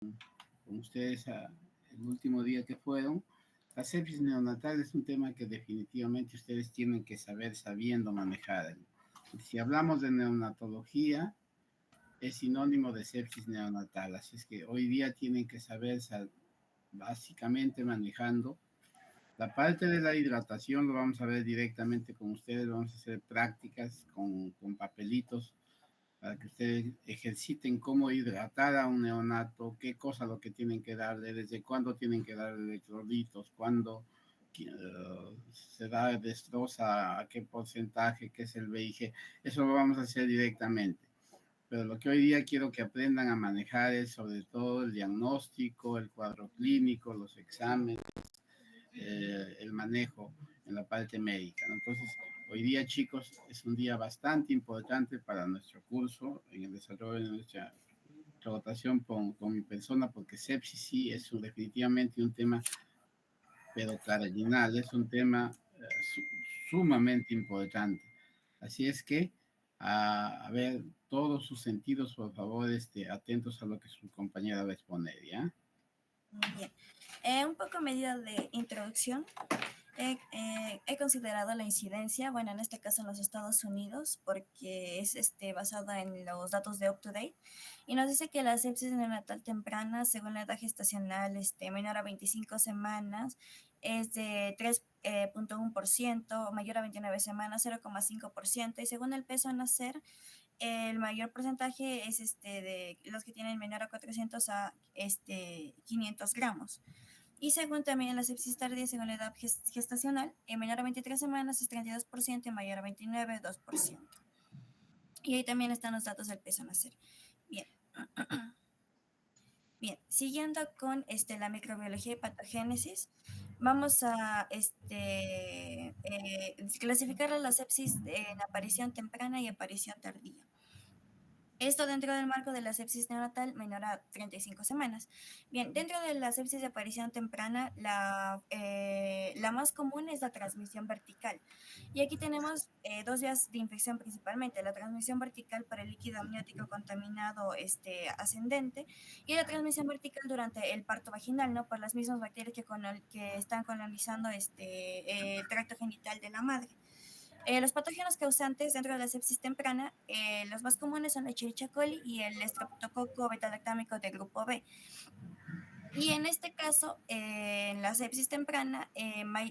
con ustedes el último día que fueron. La sepsis neonatal es un tema que definitivamente ustedes tienen que saber sabiendo manejar. Si hablamos de neonatología, es sinónimo de sepsis neonatal, así es que hoy día tienen que saber básicamente manejando. La parte de la hidratación lo vamos a ver directamente con ustedes, vamos a hacer prácticas con papelitos para que ustedes ejerciten cómo hidratar a un neonato, qué cosa lo que tienen que darle, desde cuándo tienen que darle electrolitos, cuándo se da destroza, a qué porcentaje, qué es el VIG, eso lo vamos a hacer directamente. Pero lo que hoy día quiero que aprendan a manejar es sobre todo el diagnóstico, el cuadro clínico, los exámenes, el manejo en la parte médica, ¿no? Entonces, hoy día, chicos, es un día bastante importante para nuestro curso en el desarrollo de nuestra rotación con mi persona, porque sepsis sí es definitivamente un tema, pero cardinal, es un tema sumamente importante. Así es que, a ver, todos sus sentidos, por favor, atentos a lo que su compañera va a exponer, ¿ya? Bien, un poco a medida de introducción, he considerado la incidencia, bueno, en este caso en los Estados Unidos, porque es basada en los datos de UpToDate, y nos dice que la sepsis neonatal temprana, según la edad gestacional menor a 25 semanas, es de 3,1%, mayor a 29 semanas, 0,5%, y según el peso a nacer, el mayor porcentaje es de los que tienen menor a 400 a 500 gramos. Y según también la sepsis tardía, según la edad gestacional, en menor a 23 semanas es 32% y mayor a 29, 2%. Y ahí también están los datos del peso a nacer. Bien. Bien, siguiendo con la microbiología y patogénesis, vamos a clasificar a la sepsis en aparición temprana y aparición tardía. Esto dentro del marco de la sepsis neonatal menor a 35 semanas. Bien, dentro de la sepsis de aparición temprana, la más común es la transmisión vertical. Y aquí tenemos dos vías de infección principalmente, la transmisión vertical por el líquido amniótico contaminado ascendente y la transmisión vertical durante el parto vaginal, ¿no? Por las mismas bacterias que están colonizando el tracto genital de la madre. Los patógenos causantes dentro de la sepsis temprana, los más comunes son la Escherichia coli y el estreptococo beta-lactámico de grupo B. Y en este caso, en la sepsis temprana,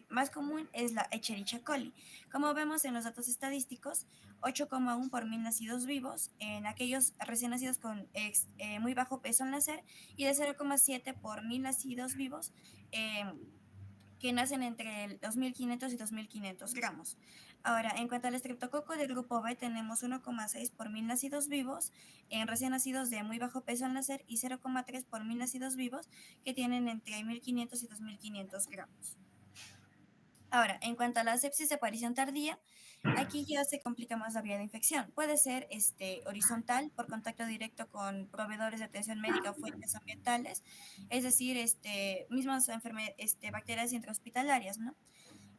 más común es la Escherichia coli. Como vemos en los datos estadísticos, 8,1 por mil nacidos vivos en aquellos recién nacidos con muy bajo peso al nacer y de 0,7 por mil nacidos vivos que nacen entre 2.500 y 2.500 gramos. Ahora, en cuanto al estreptococo del grupo B, tenemos 1,6 por mil nacidos vivos en recién nacidos de muy bajo peso al nacer y 0,3 por mil nacidos vivos que tienen entre 1.500 y 2.500 gramos. Ahora, en cuanto a la sepsis de aparición tardía, aquí ya se complica más la vía de infección. Puede ser horizontal por contacto directo con proveedores de atención médica o fuentes ambientales, es decir, mismas bacterias intrahospitalarias, ¿no?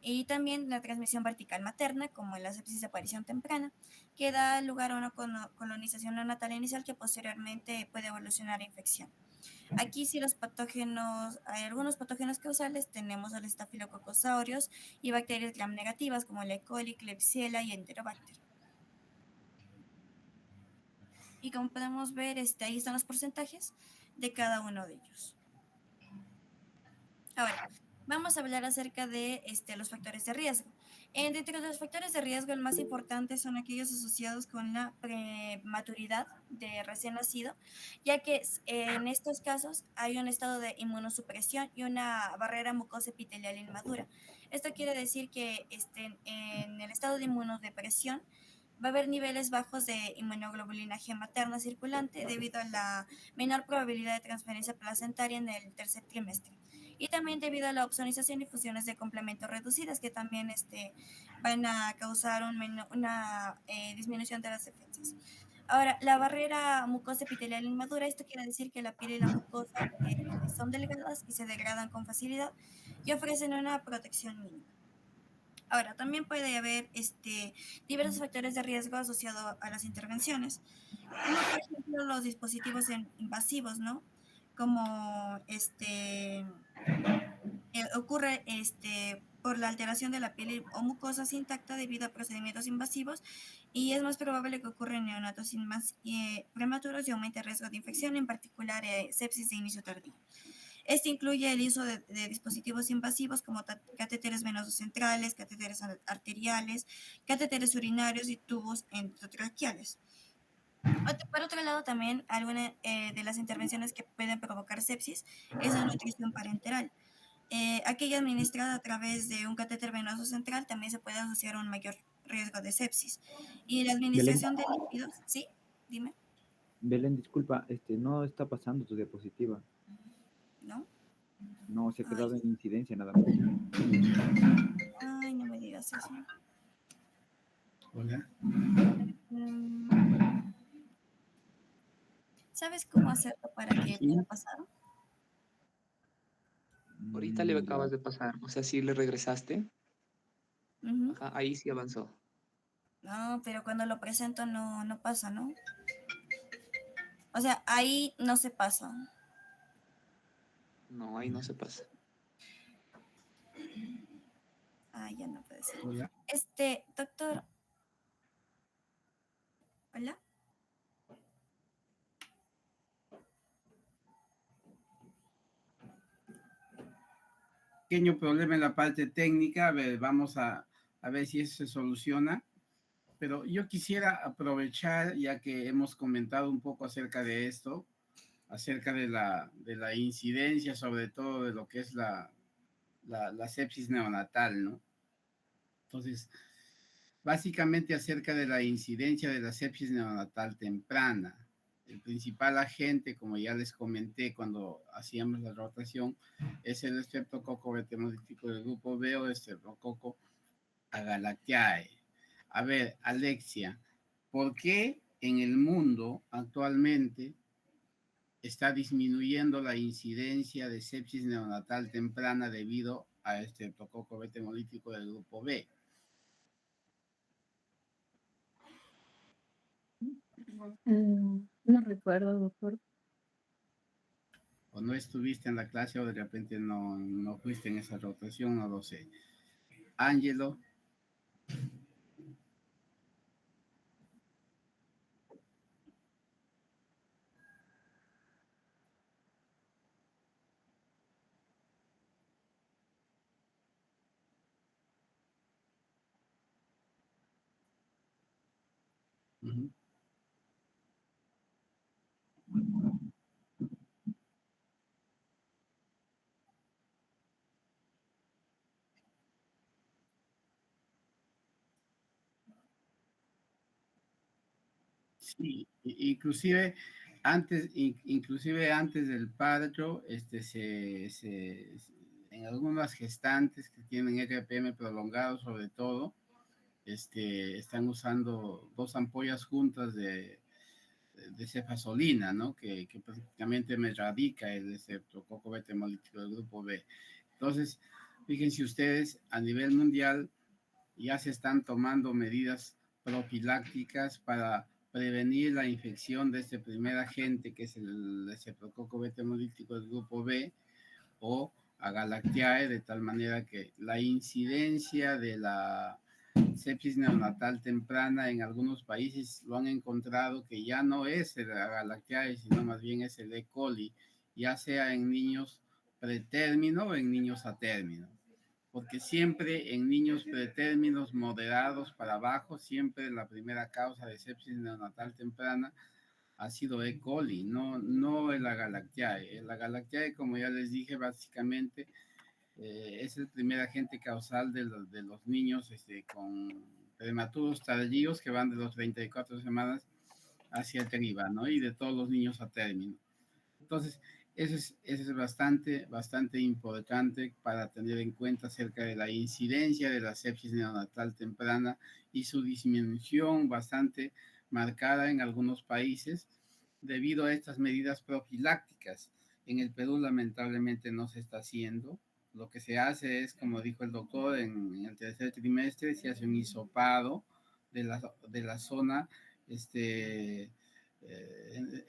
Y también la transmisión vertical materna, como en la sepsis de aparición temprana, que da lugar a una colonización neonatal inicial que posteriormente puede evolucionar a infección. Aquí sí los patógenos, hay algunos patógenos causales, tenemos a los estafilococcus aureus y bacterias gram negativas como la E. coli, Klebsiella y Enterobacter. Y como podemos ver, ahí están los porcentajes de cada uno de ellos. Ahora, vamos a hablar acerca de los factores de riesgo. Dentro de los factores de riesgo, el más importante son aquellos asociados con la prematuridad de recién nacido, ya que en estos casos hay un estado de inmunosupresión y una barrera mucosa epitelial inmadura. Esto quiere decir que en el estado de inmunodepresión va a haber niveles bajos de inmunoglobulina G materna circulante debido a la menor probabilidad de transferencia placentaria en el tercer trimestre. Y también debido a la opsonización y fusiones de complementos reducidas que también van a causar una disminución de las defensas. Ahora, la barrera mucosa epitelial inmadura, esto quiere decir que la piel y la mucosa son delgadas y se degradan con facilidad y ofrecen una protección mínima. Ahora, también puede haber diversos factores de riesgo asociados a las intervenciones, como por ejemplo los dispositivos invasivos, ¿no? como ocurre por la alteración de la piel o mucosas intacta debido a procedimientos invasivos, y es más probable que ocurra en neonatos más prematuros y aumente el riesgo de infección, en particular sepsis de inicio tardío. Este incluye el uso de dispositivos invasivos como catéteres venosos centrales, catéteres arteriales, catéteres urinarios y tubos endotraqueales. Por otro lado, también alguna de las intervenciones que pueden provocar sepsis es la nutrición parenteral. Aquella administrada a través de un catéter venoso central también se puede asociar a un mayor riesgo de sepsis. Y la Belén, administración de líquidos, ¿sí? Dime. Belén, disculpa, no está pasando tu diapositiva. ¿No? No, se ha Ay, quedado en incidencia nada más. ay, no me digas eso. Hola. ¿Sabes cómo hacerlo para que Sí. pueda pasar? Ahorita le Ya. acabas de pasar, o sea, sí le regresaste. Ujú. Ajá, ahí sí avanzó. No, pero cuando lo presento no pasa, ¿no? O sea, ahí no se pasa. No, ahí no se pasa. Ah, ya no puede ser. Hola. Doctor. Hola. Pequeño problema en la parte técnica, a ver, vamos a ver si eso se soluciona. Pero yo quisiera aprovechar, ya que hemos comentado un poco acerca de esto, acerca de la incidencia, sobre todo de lo que es la sepsis neonatal, ¿no? Entonces, básicamente acerca de la incidencia de la sepsis neonatal temprana. El principal agente, como ya les comenté cuando hacíamos la rotación, es el Streptococcus betemolítico del grupo B o Streptococcus agalactiae. A ver, Alexia, ¿por qué en el mundo actualmente está disminuyendo la incidencia de sepsis neonatal temprana debido a Streptococcus betemolítico del grupo B? No recuerdo, doctor. ¿O no estuviste en la clase o de repente no fuiste en esa rotación? No lo sé. Ángelo. Uh-huh. Sí, inclusive antes del parto, en algunas gestantes que tienen RPM prolongado, sobre todo, están usando 2 ampollas juntas de cefazolina, ¿no? Que prácticamente me radica el Streptococcus betemolítico del grupo B. Entonces, fíjense ustedes, a nivel mundial ya se están tomando medidas profilácticas para prevenir la infección de este primer agente, que es el Streptococcus betemolítico del grupo B o Agalactiae, de tal manera que la incidencia de la sepsis neonatal temprana en algunos países lo han encontrado que ya no es el Agalactiae, sino más bien es el E. coli, ya sea en niños pretérmino o en niños a término, porque siempre en niños pretérminos moderados para abajo, siempre la primera causa de sepsis neonatal temprana ha sido E. coli, no el Agalactiae. El Agalactiae, como ya les dije, básicamente es el primer agente causal de los niños con prematuros tardíos que van de los 34 semanas hacia arriba, ¿no? Y de todos los niños a término. Entonces, eso es bastante importante para tener en cuenta acerca de la incidencia de la sepsis neonatal temprana y su disminución bastante marcada en algunos países debido a estas medidas profilácticas. En el Perú lamentablemente no se está haciendo. Lo que se hace es, como dijo el doctor, en el tercer trimestre se hace un hisopado de la zona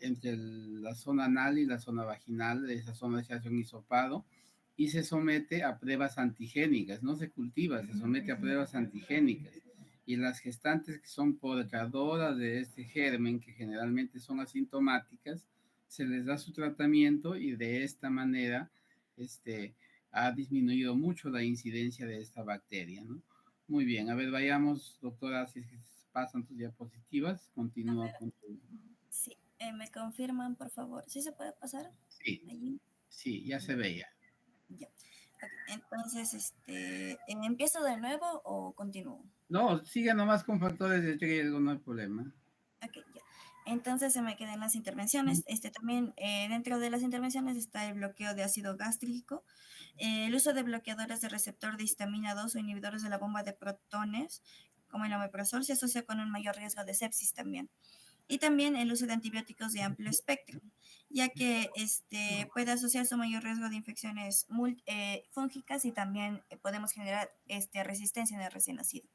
entre la zona anal y la zona vaginal. De esa zona se hace un hisopado y se somete a pruebas antigénicas, no se cultiva, se somete a pruebas antigénicas. Y las gestantes que son portadoras de este germen, que generalmente son asintomáticas, se les da su tratamiento y de esta manera ha disminuido mucho la incidencia de esta bacteria, ¿no? Muy bien, a ver, vayamos, doctora, si es que pasan tus diapositivas, continúa con tu... Sí, me confirman, por favor. ¿Sí se puede pasar? Sí, Allí. sí, ya se veía. Ya. Ok, entonces, ¿empiezo de nuevo o continúo? No, sigue nomás con factores de riesgo, no hay problema. Ok, ya. Entonces se me quedan las intervenciones. También dentro de las intervenciones está el bloqueo de ácido gástrico, el uso de bloqueadores de receptor de histamina 2 o inhibidores de la bomba de protones, como el omeprazol, se asocia con un mayor riesgo de sepsis también. Y también el uso de antibióticos de amplio espectro, ya que puede asociarse a un mayor riesgo de infecciones fúngicas y también podemos generar resistencia en el recién nacido.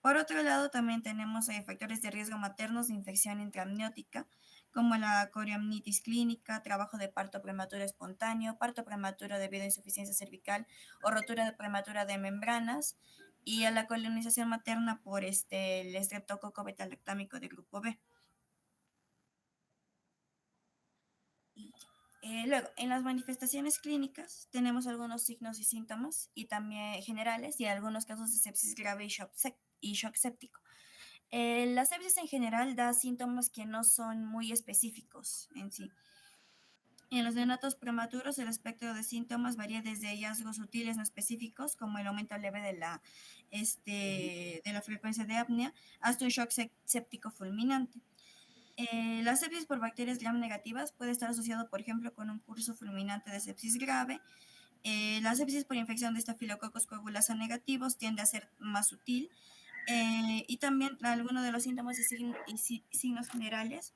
Por otro lado, también tenemos factores de riesgo maternos de infección intraamniótica, como la coriamnitis clínica, trabajo de parto prematuro espontáneo, parto prematuro debido a insuficiencia cervical o rotura prematura de membranas, y a la colonización materna por el estreptococo beta-lactámico de grupo B. Luego, en las manifestaciones clínicas tenemos algunos signos y síntomas y también generales y algunos casos de sepsis grave y shock séptico. La sepsis en general da síntomas que no son muy específicos en sí. En los neonatos prematuros, el espectro de síntomas varía desde hallazgos sutiles no específicos, como el aumento leve de la frecuencia de apnea, hasta un shock séptico fulminante. La sepsis por bacterias gram negativas puede estar asociado, por ejemplo, con un curso fulminante de sepsis grave. La sepsis por infección de estafilococos coagulasa negativos tiende a ser más sutil. Y también algunos de los síntomas y signos generales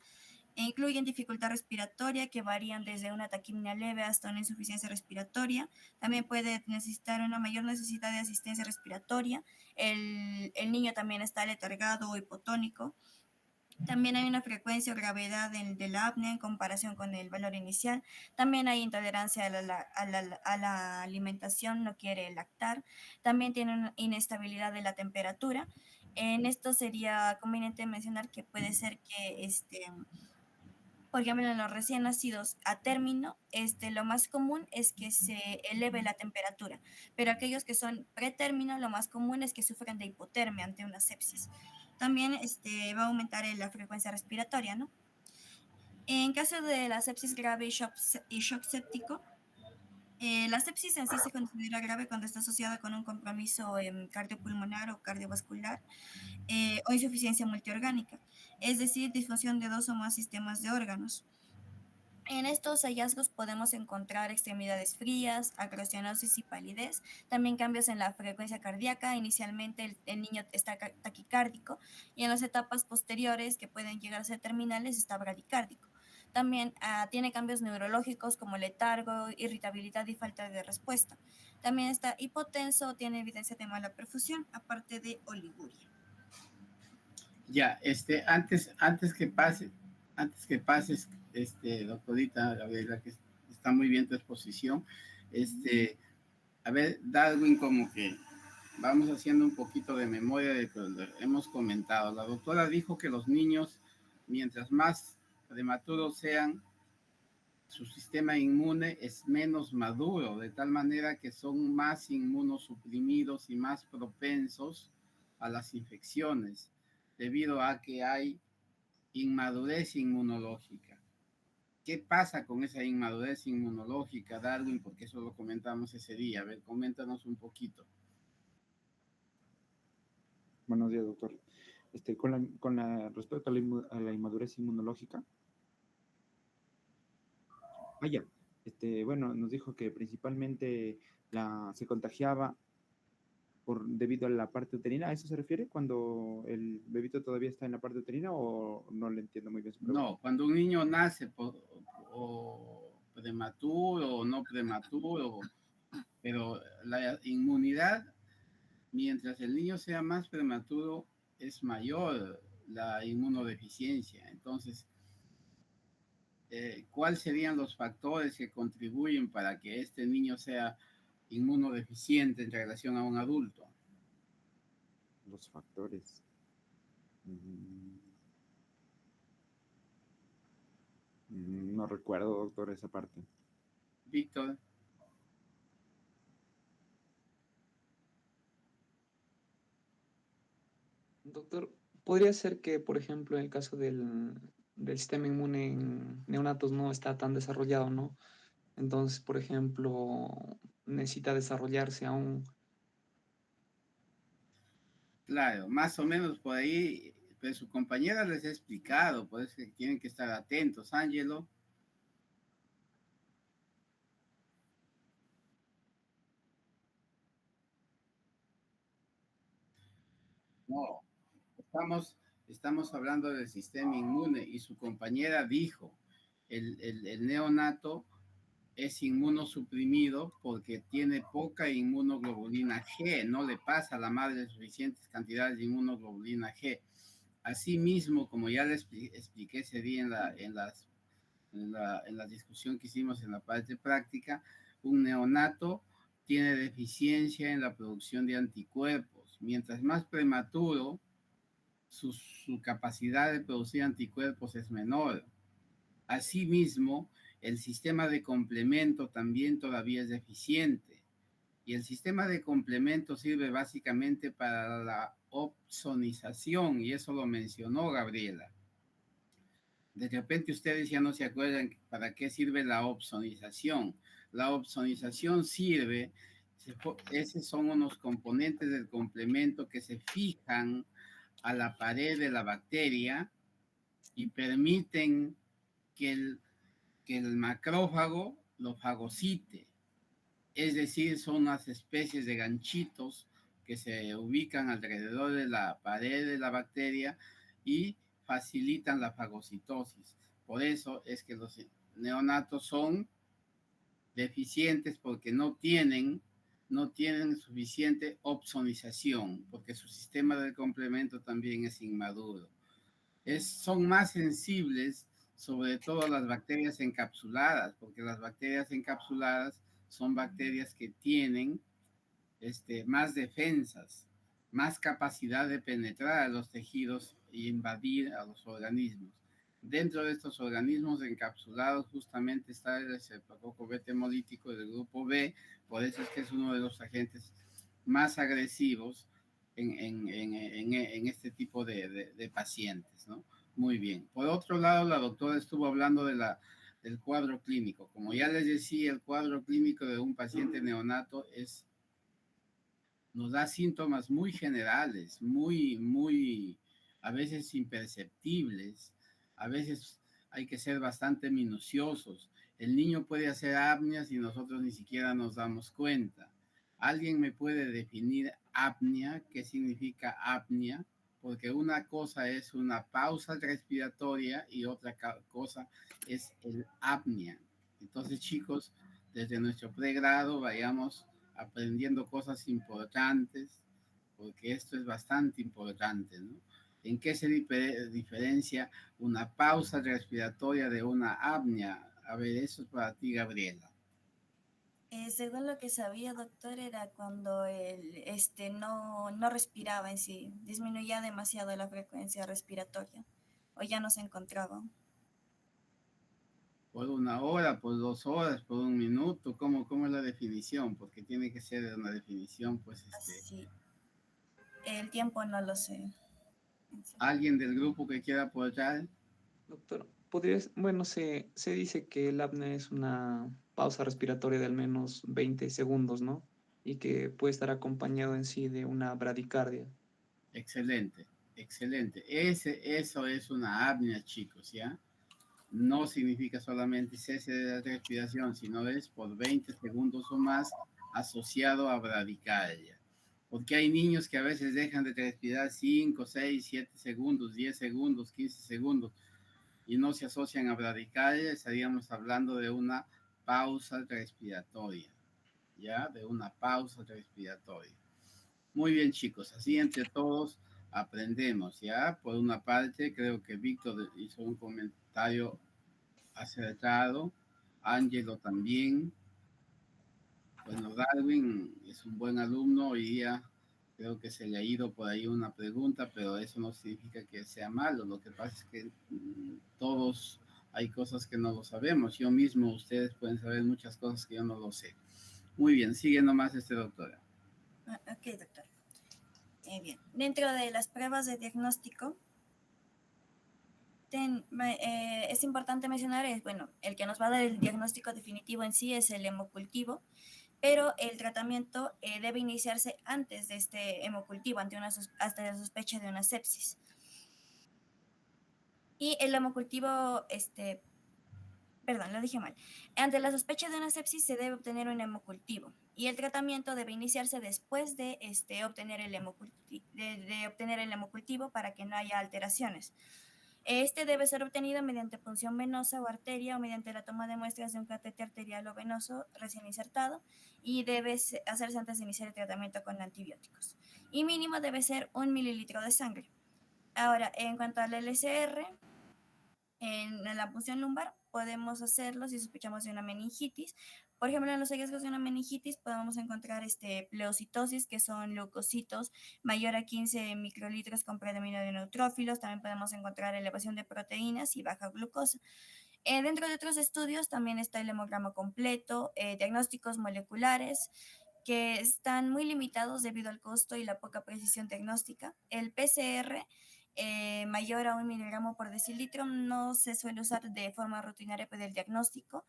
incluyen dificultad respiratoria que varían desde una taquimia leve hasta una insuficiencia respiratoria. También puede necesitar una mayor necesidad de asistencia respiratoria. El niño también está letargado o hipotónico. También hay una frecuencia o gravedad de la apnea en comparación con el valor inicial. También hay intolerancia a la alimentación, no quiere lactar. También tiene una inestabilidad de la temperatura. En esto sería conveniente mencionar que puede ser que, por ejemplo, en los recién nacidos a término, lo más común es que se eleve la temperatura, pero aquellos que son pretérmino, lo más común es que sufran de hipotermia ante una sepsis. También va a aumentar la frecuencia respiratoria, ¿no? En caso de la sepsis grave y shock séptico, la sepsis en sí se considera grave cuando está asociada con un compromiso cardiopulmonar o cardiovascular o insuficiencia multiorgánica, es decir, disfunción de 2 o más sistemas de órganos. En estos hallazgos podemos encontrar extremidades frías, acrocianosis y palidez, también cambios en la frecuencia cardíaca. Inicialmente el niño está taquicárdico y en las etapas posteriores, que pueden llegar a ser terminales, está bradicárdico. También tiene cambios neurológicos como letargo, irritabilidad y falta de respuesta. También está hipotenso, tiene evidencia de mala perfusión, aparte de oliguria. Ya, antes que pases, doctorita Gabriela, que está muy bien tu exposición, a ver, Darwin, como que vamos haciendo un poquito de memoria de lo que hemos comentado. La doctora dijo que los niños, mientras más prematuros sean, su sistema inmune es menos maduro, de tal manera que son más inmunosuprimidos y más propensos a las infecciones, debido a que hay inmadurez inmunológica. ¿Qué pasa con esa inmadurez inmunológica, Darwin? Porque eso lo comentamos ese día. A ver, coméntanos un poquito. Buenos días, doctor. Respecto a la inmadurez inmunológica. Ya. Bueno, nos dijo que principalmente se contagiaba debido a la parte uterina. ¿A eso se refiere cuando el bebito todavía está en la parte uterina o no le entiendo muy bien su pregunta? No, cuando un niño nace o prematuro o no prematuro, pero la inmunidad, mientras el niño sea más prematuro, es mayor. la inmunodeficiencia. Entonces, ¿cuáles serían los factores que contribuyen para que este niño sea inmunodeficiente en relación a un adulto? Los factores. Mm, no recuerdo, doctor, esa parte. Víctor. Doctor, ¿podría ser que, por ejemplo, en el caso del sistema inmune en neonatos no está tan desarrollado, ¿no? Entonces, por ejemplo, necesita desarrollarse aún. Claro, más o menos por ahí, pero su compañera les ha explicado, por eso que tienen que estar atentos. Ángelo. No, estamos hablando del sistema inmune y su compañera dijo, el neonato es inmunosuprimido porque tiene poca inmunoglobulina G, no le pasa a la madre suficientes cantidades de inmunoglobulina G. Asimismo, como ya les expliqué ese día en la discusión que hicimos en la parte práctica, un neonato tiene deficiencia en la producción de anticuerpos. Mientras más prematuro, su capacidad de producir anticuerpos es menor. Asimismo, el sistema de complemento también todavía es deficiente. Y el sistema de complemento sirve básicamente para la opsonización, y eso lo mencionó Gabriela. De repente ustedes ya no se acuerdan para qué sirve la opsonización. La opsonización sirve, esos son unos componentes del complemento que se fijan a la pared de la bacteria y permiten que el macrófago lo fagocite. Es decir, son unas especies de ganchitos que se ubican alrededor de la pared de la bacteria y facilitan la fagocitosis. Por eso es que los neonatos son deficientes porque no tienen suficiente opsonización, porque su sistema de complemento también es inmaduro. Son más sensibles sobre todo las bacterias encapsuladas, porque las bacterias encapsuladas son bacterias que tienen más defensas, más capacidad de penetrar a los tejidos e invadir a los organismos. Dentro de estos organismos encapsulados justamente está el estreptococo beta hemolítico del grupo B, por eso es que es uno de los agentes más agresivos en este tipo de pacientes, ¿no? Muy bien. Por otro lado, la doctora estuvo hablando del cuadro clínico. Como ya les decía, el cuadro clínico de un paciente neonato nos da síntomas muy generales, a veces imperceptibles, a veces hay que ser bastante minuciosos. El niño puede hacer apneas y nosotros ni siquiera nos damos cuenta. ¿Alguien me puede definir apnea? ¿Qué significa apnea? Porque una cosa es una pausa respiratoria y otra cosa es el apnea. Entonces, chicos, desde nuestro pregrado vayamos aprendiendo cosas importantes, porque esto es bastante importante, ¿no? ¿En qué se diferencia una pausa respiratoria de una apnea? A ver, eso es para ti, Gabriela. Según lo que sabía, doctor, era cuando él no respiraba en sí, disminuía demasiado la frecuencia respiratoria o ya no se encontraba. Por 1 hora, por 2 horas, por 1 minuto, ¿cómo es la definición? Porque tiene que ser una definición, pues, Así, el tiempo no lo sé. ¿alguien del grupo que quiera apoyar? Doctor, bueno, se dice que el apnea es una pausa respiratoria de al menos 20 segundos, ¿no? Y que puede estar acompañado en sí de una bradicardia. Excelente, excelente. Eso es una apnea, chicos, ¿ya? No significa solamente cese de la respiración, sino es por 20 segundos o más asociado a bradicardia. Porque hay niños que a veces dejan de respirar 5, 6, 7 segundos, 10 segundos, 15 segundos y no se asocian a bradicardia. Estaríamos hablando de una pausa respiratoria, ¿ya? De una pausa respiratoria. Muy bien, chicos. Así entre todos aprendemos, ¿ya? Por una parte, creo que Víctor hizo un comentario acertado, Ángelo también. Bueno, Darwin es un buen alumno, hoy día creo que se le ha ido por ahí una pregunta, pero eso no significa que sea malo. Lo que pasa es que todos hay cosas que no lo sabemos. Yo mismo, ustedes pueden saber muchas cosas que yo no lo sé. Muy bien, sigue nomás doctora. Ok, doctor. Bien, dentro de las pruebas de diagnóstico, es importante mencionar, bueno, el que nos va a dar el diagnóstico definitivo en sí es el hemocultivo, pero el tratamiento debe iniciarse antes de este hemocultivo, hasta la sospecha de una sepsis. Y el hemocultivo, perdón, lo dije mal. Ante la sospecha de una sepsis se debe obtener un hemocultivo y el tratamiento debe iniciarse después de obtener el hemocultivo para que no haya alteraciones. Este debe ser obtenido mediante punción venosa o arteria o mediante la toma de muestras de un catéter arterial o venoso recién insertado y debe hacerse antes de iniciar el tratamiento con antibióticos. Y mínimo debe ser 1 mililitro de sangre. Ahora, en cuanto al LCR, en la punción lumbar podemos hacerlo si sospechamos de una meningitis. Por ejemplo, en los hallazgos de una meningitis podemos encontrar pleocitosis, que son leucocitos mayor a 15 microlitros con predominio de neutrófilos. También podemos encontrar elevación de proteínas y baja glucosa. Dentro de otros estudios también está el hemograma completo, diagnósticos moleculares, que están muy limitados debido al costo y la poca precisión diagnóstica. El PCR mayor a 1 miligramo por decilitro no se suele usar de forma rutinaria para el diagnóstico.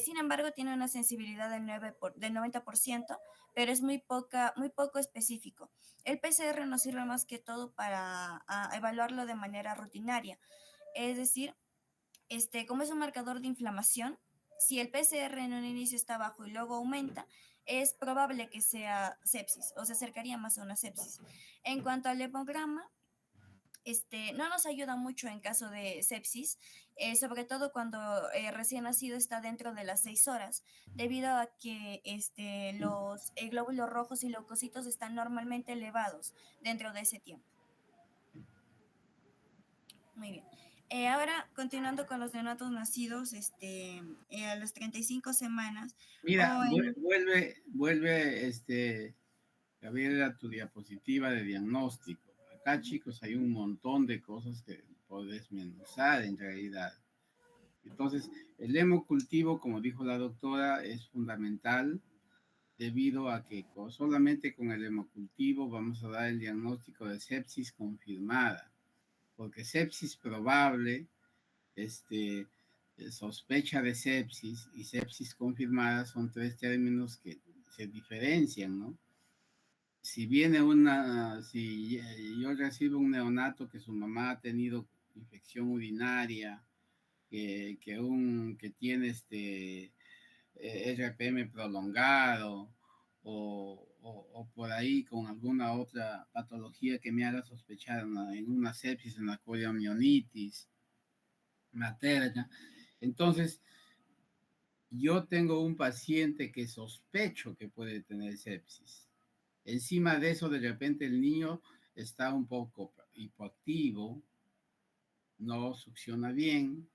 Sin embargo, tiene una sensibilidad del 90%, pero es muy poco específico. El PCR nos sirve más que todo para evaluarlo de manera rutinaria. Es decir, como es un marcador de inflamación, si el PCR en un inicio está bajo y luego aumenta, es probable que sea sepsis o se acercaría más a una sepsis. En cuanto al hemograma, no nos ayuda mucho en caso de sepsis, sobre todo cuando recién nacido está dentro de las 6 horas, debido a que los glóbulos rojos y leucocitos están normalmente elevados dentro de ese tiempo. Muy bien. Ahora, continuando con los neonatos nacidos a las 35 semanas. Mira, vuelve, a ver a tu diapositiva de diagnóstico. Acá, chicos, hay un montón de cosas que puedes desmenuzar en realidad. Entonces, el hemocultivo, como dijo la doctora, es fundamental debido a que solamente con el hemocultivo vamos a dar el diagnóstico de sepsis confirmada, porque sepsis probable, sospecha de sepsis y sepsis confirmada son tres términos que se diferencian, ¿no? Si yo recibo un neonato que su mamá ha tenido infección urinaria, que tiene RPM prolongado o por ahí con alguna otra patología que me haga sospechar en una sepsis, en la coriomionitis materna. Entonces, yo tengo un paciente que sospecho que puede tener sepsis. Encima de eso, de repente el niño está un poco hipoactivo, no succiona bien.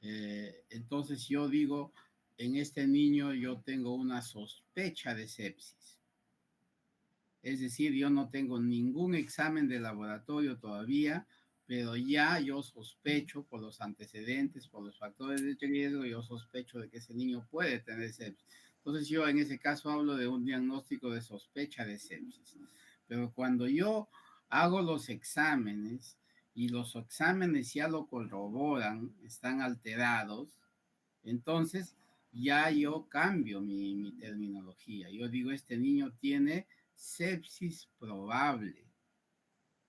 Entonces yo digo, en este niño yo tengo una sospecha de sepsis. Es decir, yo no tengo ningún examen de laboratorio todavía, pero ya yo sospecho por los antecedentes, por los factores de riesgo, yo sospecho de que ese niño puede tener sepsis. Entonces yo en ese caso hablo de un diagnóstico de sospecha de sepsis. Pero cuando yo hago los exámenes y los exámenes ya lo corroboran, están alterados, entonces ya yo cambio mi terminología. Yo digo, este niño tiene sepsis probable.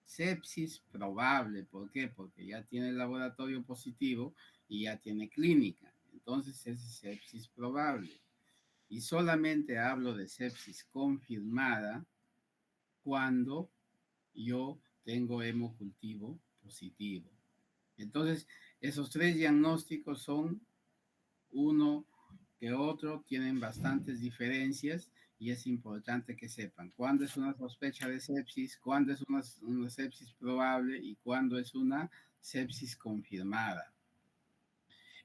Sepsis probable, ¿por qué? Porque ya tiene el laboratorio positivo y ya tiene clínica. Entonces es sepsis probable. Y solamente hablo de sepsis confirmada cuando yo tengo hemocultivo positivo. Entonces, esos tres diagnósticos son uno que otro, tienen bastantes diferencias y es importante que sepan cuándo es una sospecha de sepsis, cuándo es una sepsis probable y cuándo es una sepsis confirmada.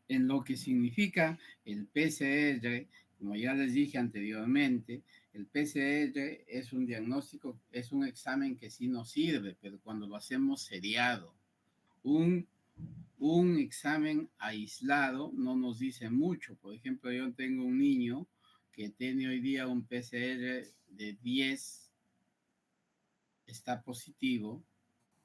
En lo que significa el PCR, como ya les dije anteriormente, el PCR es un diagnóstico, es un examen que sí nos sirve, pero cuando lo hacemos seriado. Un examen aislado no nos dice mucho. Por ejemplo, yo tengo un niño que tiene hoy día un PCR de 10, está positivo,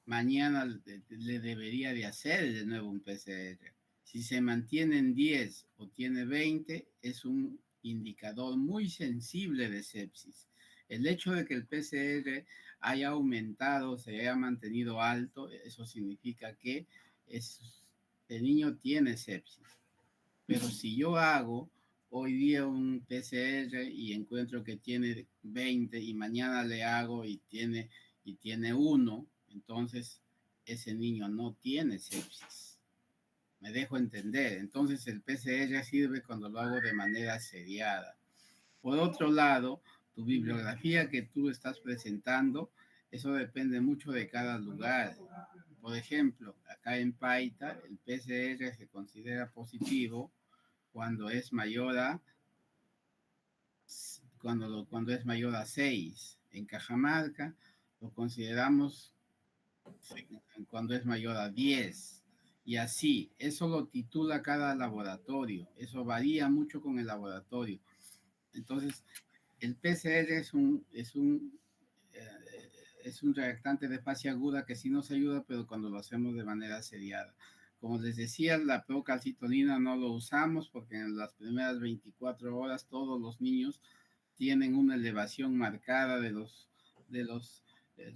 mañana le debería de hacer de nuevo un PCR. Si se mantiene en 10 o tiene 20, es un indicador muy sensible de sepsis. El hecho de que el PCR haya aumentado, se haya mantenido alto, eso significa que el niño tiene sepsis. Pero si yo hago hoy día un PCR y encuentro que tiene 20 y mañana le hago y tiene 1, entonces ese niño no tiene sepsis. Me dejo entender. Entonces el PCR sirve cuando lo hago de manera seriada. Por otro lado, tu bibliografía que tú estás presentando, eso depende mucho de cada lugar. Por ejemplo, acá en Paita, el PCR se considera positivo cuando es mayor a cuando es mayor a 6. En Cajamarca lo consideramos cuando es mayor a 10. Y así, eso lo titula cada laboratorio. Eso varía mucho con el laboratorio. Entonces, el PCR es un reactante de fase aguda que sí nos ayuda, pero cuando lo hacemos de manera seriada. Como les decía, la procalcitonina no lo usamos porque en las primeras 24 horas todos los niños tienen una elevación marcada de los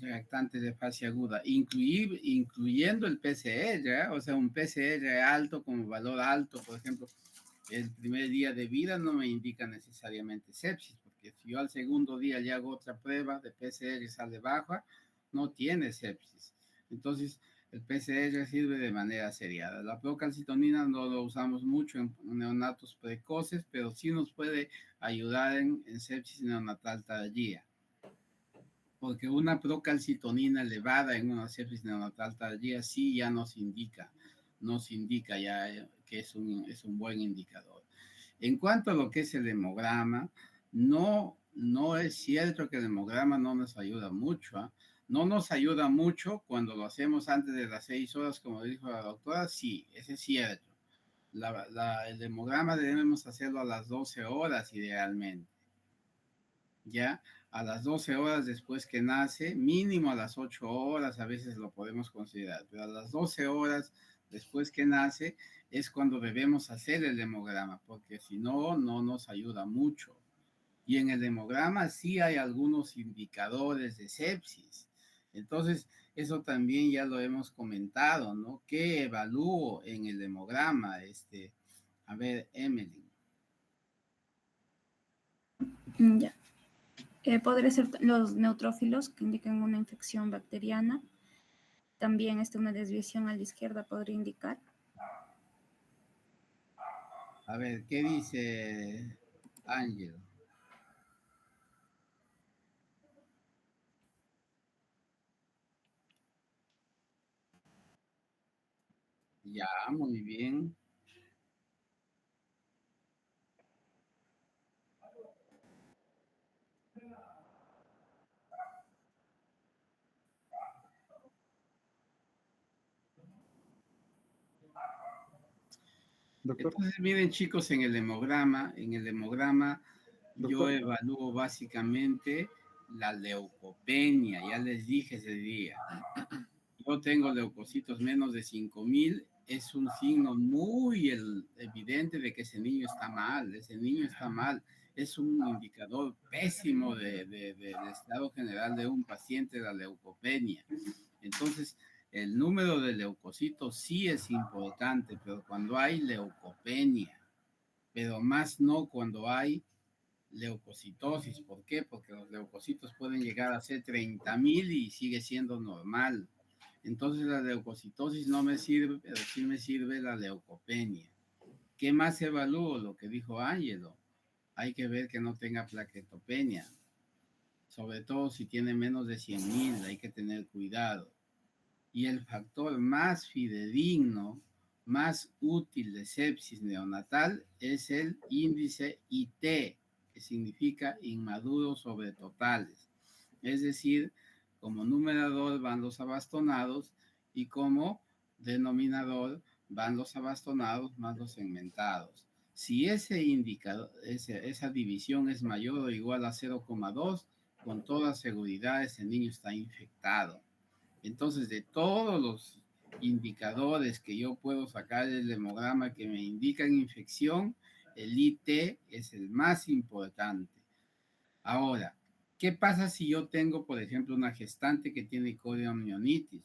reactantes de fase aguda, incluyendo el PCR, o sea, un PCR alto como valor alto, por ejemplo, el primer día de vida no me indica necesariamente sepsis, porque si yo al segundo día ya hago otra prueba de PCR y sale baja, no tiene sepsis. Entonces, el PCR sirve de manera seriada. La procalcitonina no lo usamos mucho en neonatos precoces, pero sí nos puede ayudar en sepsis neonatal tardía. Porque una procalcitonina elevada en una sepsis neonatal tardía sí ya nos indica ya que es un buen indicador. En cuanto a lo que es el hemograma, no es cierto que el hemograma no nos ayuda mucho. ¿Eh? No nos ayuda mucho cuando lo hacemos antes de las 6 horas, como dijo la doctora, sí, ese es cierto. El hemograma debemos hacerlo a las 12 horas idealmente. Ya a las 12 horas después que nace, mínimo a las 8 horas, a veces lo podemos considerar, pero a las 12 horas después que nace es cuando debemos hacer el hemograma, porque si no, no nos ayuda mucho. Y en el hemograma sí hay algunos indicadores de sepsis. Entonces, eso también ya lo hemos comentado, ¿no? ¿Qué evalúo en el hemograma? A ver, Emily. Ya. Podría ser los neutrófilos que indican una infección bacteriana. También una desviación a la izquierda podría indicar. A ver, ¿qué dice Ángel? Ya, muy bien. Doctor. Entonces, miren chicos, en el hemograma yo evalúo básicamente la leucopenia, ya les dije ese día. Yo tengo leucocitos menos de 5,000, es un signo muy evidente de que ese niño está mal, es un indicador pésimo del estado general de un paciente, la leucopenia. Entonces, el número de leucocitos sí es importante, pero cuando hay leucopenia, pero más no cuando hay leucocitosis. ¿Por qué? Porque los leucocitos pueden llegar a ser 30,000 y sigue siendo normal. Entonces la leucocitosis no me sirve, pero sí me sirve la leucopenia. ¿Qué más evalúo? Lo que dijo Ángelo. hay que ver que no tenga plaquetopenia. Sobre todo si tiene menos de 100.000, hay que tener cuidado. Y el factor más fidedigno, más útil de sepsis neonatal es el índice IT, que significa inmaduros sobre totales. Es decir, como numerador van los abastonados y como denominador van los abastonados más los segmentados. Si ese indicador, esa división es mayor o igual a 0,2, con toda seguridad ese niño está infectado. Entonces, de todos los indicadores que yo puedo sacar del hemograma que me indican infección, el IT es el más importante. Ahora, ¿qué pasa si yo tengo, por ejemplo, una gestante que tiene coriomionitis?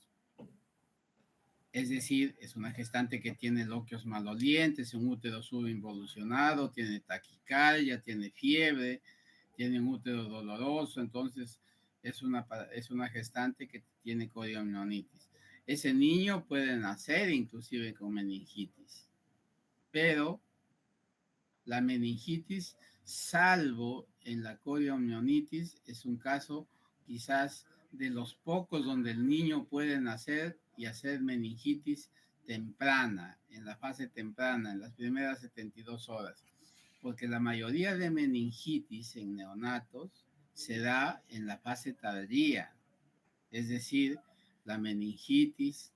Es decir, es una gestante que tiene loquios malolientes, un útero subinvolucionado, tiene taquicardia, tiene fiebre, tiene un útero doloroso, entonces es una gestante que tiene coriomionitis. Ese niño puede nacer inclusive con meningitis, pero la meningitis, salvo en la coriomionitis, es un caso quizás de los pocos donde el niño puede nacer y hacer meningitis temprana, en la fase temprana, en las primeras 72 horas, porque la mayoría de meningitis en neonatos se da en la fase tardía, es decir, la meningitis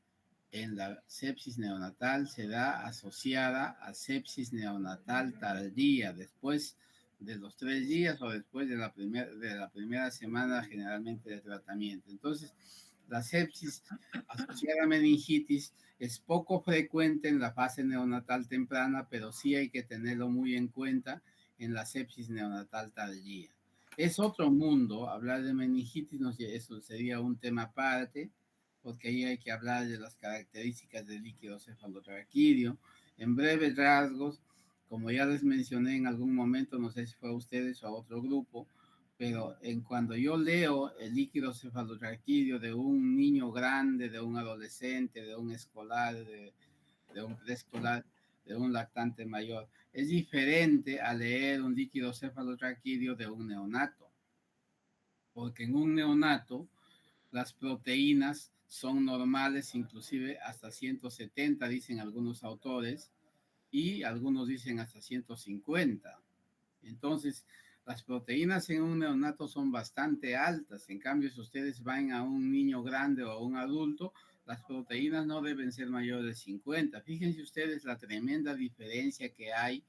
en la sepsis neonatal se da asociada a sepsis neonatal tardía, después de los 3 días o después de la primera semana generalmente de tratamiento. Entonces, la sepsis asociada a meningitis es poco frecuente en la fase neonatal temprana, pero sí hay que tenerlo muy en cuenta en la sepsis neonatal tardía. Es otro mundo, hablar de meningitis, no sé, eso sería un tema aparte, porque ahí hay que hablar de las características del líquido cefaloraquídeo. En breves rasgos, como ya les mencioné en algún momento, no sé si fue a ustedes o a otro grupo, pero cuando yo leo el líquido cefaloraquídeo de un niño grande, de un adolescente, de un escolar, de un preescolar, de un lactante mayor, es diferente a leer un líquido cefaloraquídeo de un neonato, porque en un neonato las proteínas son normales, inclusive hasta 170, dicen algunos autores, y algunos dicen hasta 150. Entonces, las proteínas en un neonato son bastante altas. En cambio, si ustedes van a un niño grande o a un adulto, las proteínas no deben ser mayores de 50. Fíjense ustedes la tremenda diferencia que hay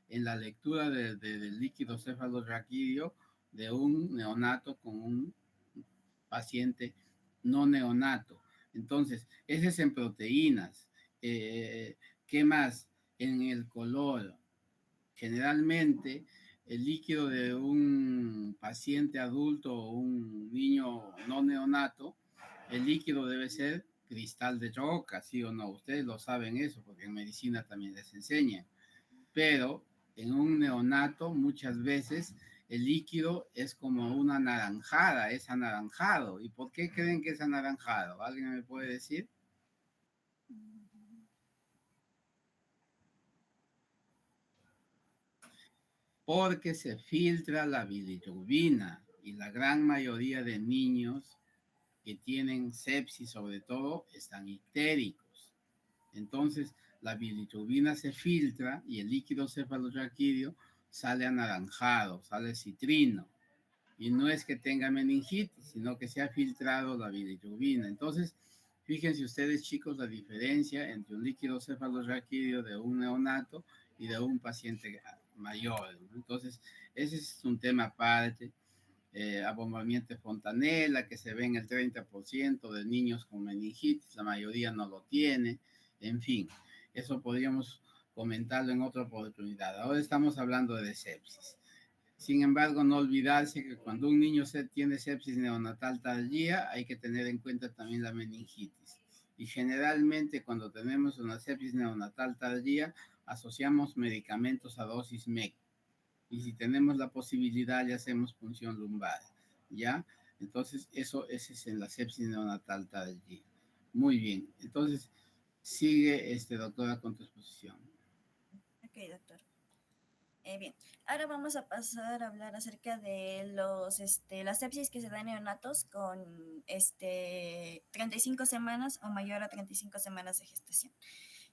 en la lectura del líquido cefalorraquídeo de un neonato con un paciente no neonato. Entonces, ese es en proteínas. ¿Qué más? En el color. Generalmente, el líquido de un paciente adulto o un niño no neonato, el líquido debe ser cristal de roca, ¿sí o no? Ustedes lo saben eso, porque en medicina también les enseñan. Pero en un neonato muchas veces el líquido es como una naranjada, es anaranjado. ¿Y por qué creen que es anaranjado? ¿Alguien me puede decir? Porque se filtra la bilirrubina y la gran mayoría de niños que tienen sepsis sobre todo están ictéricos. Entonces la bilirrubina se filtra y el líquido cefalorraquídeo sale anaranjado, sale citrino. Y no es que tenga meningitis, sino que se ha filtrado la bilirrubina. Entonces, fíjense ustedes, chicos, la diferencia entre un líquido cefalorraquídeo de un neonato y de un paciente mayor. Entonces, ese es un tema aparte. Abombamiento fontanela, que se ve en el 30% de niños con meningitis, la mayoría no lo tiene. En fin, eso podríamos comentarlo en otra oportunidad. Ahora estamos hablando de sepsis. Sin embargo, no olvidarse que cuando un niño tiene sepsis neonatal tardía, hay que tener en cuenta también la meningitis. Y generalmente cuando tenemos una sepsis neonatal tardía, asociamos medicamentos a dosis MEC. Y si tenemos la posibilidad, ya hacemos punción lumbar, ¿ya? Entonces, ese es en la sepsis neonatal tardía. Muy bien. Entonces, sigue, doctora, con tu exposición. Ok, doctor. Bien, ahora vamos a pasar a hablar acerca de la sepsis que se da en neonatos con 35 semanas o mayor a 35 semanas de gestación.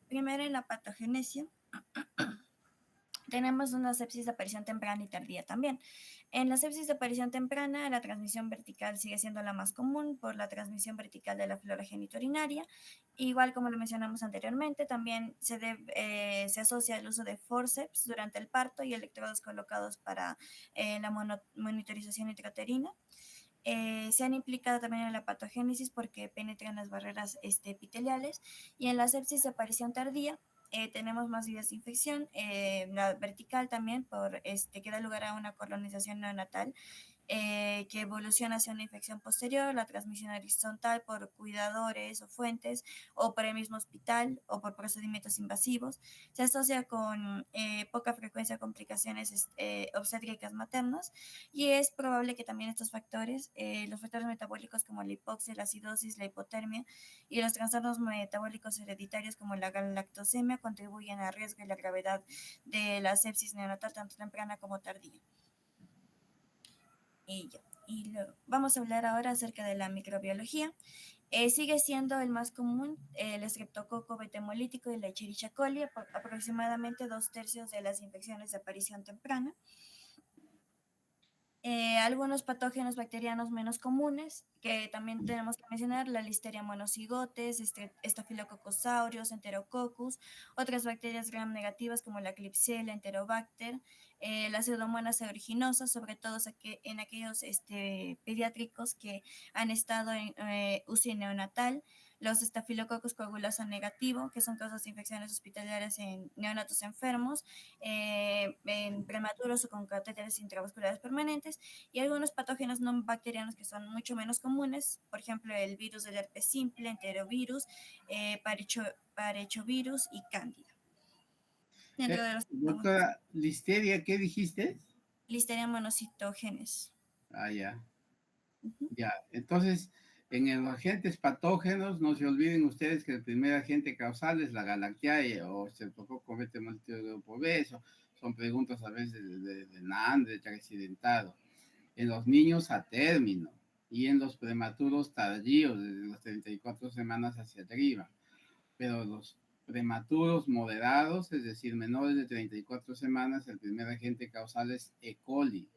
Primero, en la patogenesia, tenemos una sepsis de aparición temprana y tardía también. En la sepsis de aparición temprana, la transmisión vertical sigue siendo la más común por la transmisión vertical de la flora genitourinaria. Igual como lo mencionamos anteriormente, también se asocia el uso de forceps durante el parto y electrodos colocados para la monitorización intrauterina. Se han implicado también en la patogénesis porque penetran las barreras epiteliales, y en la sepsis de aparición tardía tenemos más vías de infección, la vertical también que da lugar a una colonización neonatal que evoluciona hacia una infección posterior, la transmisión horizontal por cuidadores o fuentes, o por el mismo hospital, o por procedimientos invasivos. Se asocia con poca frecuencia de complicaciones obstétricas maternas, y es probable que también estos factores, los factores metabólicos como la hipoxia, la acidosis, la hipotermia y los trastornos metabólicos hereditarios como la galactosemia, contribuyen al riesgo y la gravedad de la sepsis neonatal tanto temprana como tardía. Vamos a hablar ahora acerca de la microbiología. Sigue siendo el más común el estreptococo beta hemolítico y la Escherichia coli, aproximadamente 2/3 de las infecciones de aparición temprana. Algunos patógenos bacterianos menos comunes que también tenemos que mencionar: la Listeria monozigotes, Staphylococcus aureus, Enterococcus, otras bacterias gram negativas como la Klebsiella, Enterobacter, la Pseudomonas aeruginosa, sobre todo en aquellos pediátricos que han estado en UCI neonatal, los Staphylococcus coagulosa negativo, que son causas de infecciones hospitalarias en neonatos enfermos, en prematuros o con catéteres intravasculares permanentes, y algunos patógenos no bacterianos que son mucho menos comunes, por ejemplo, el virus del herpes simple, enterovirus, parechovirus y cándida. Dentro de los Doctora, Listeria, ¿qué dijiste? Listeria monocytogenes. Ah, ya. Ya, entonces, en los agentes patógenos, no se olviden ustedes que el primer agente causal es la Galactiae o Streptococcus beta hemolítico de grupo B. Eso son preguntas a veces de NAN, de accidentado. En los niños a término y en los prematuros tardíos, desde las 34 semanas hacia arriba. Pero los prematuros moderados, es decir, menores de 34 semanas, el primer agente causal es E. coli.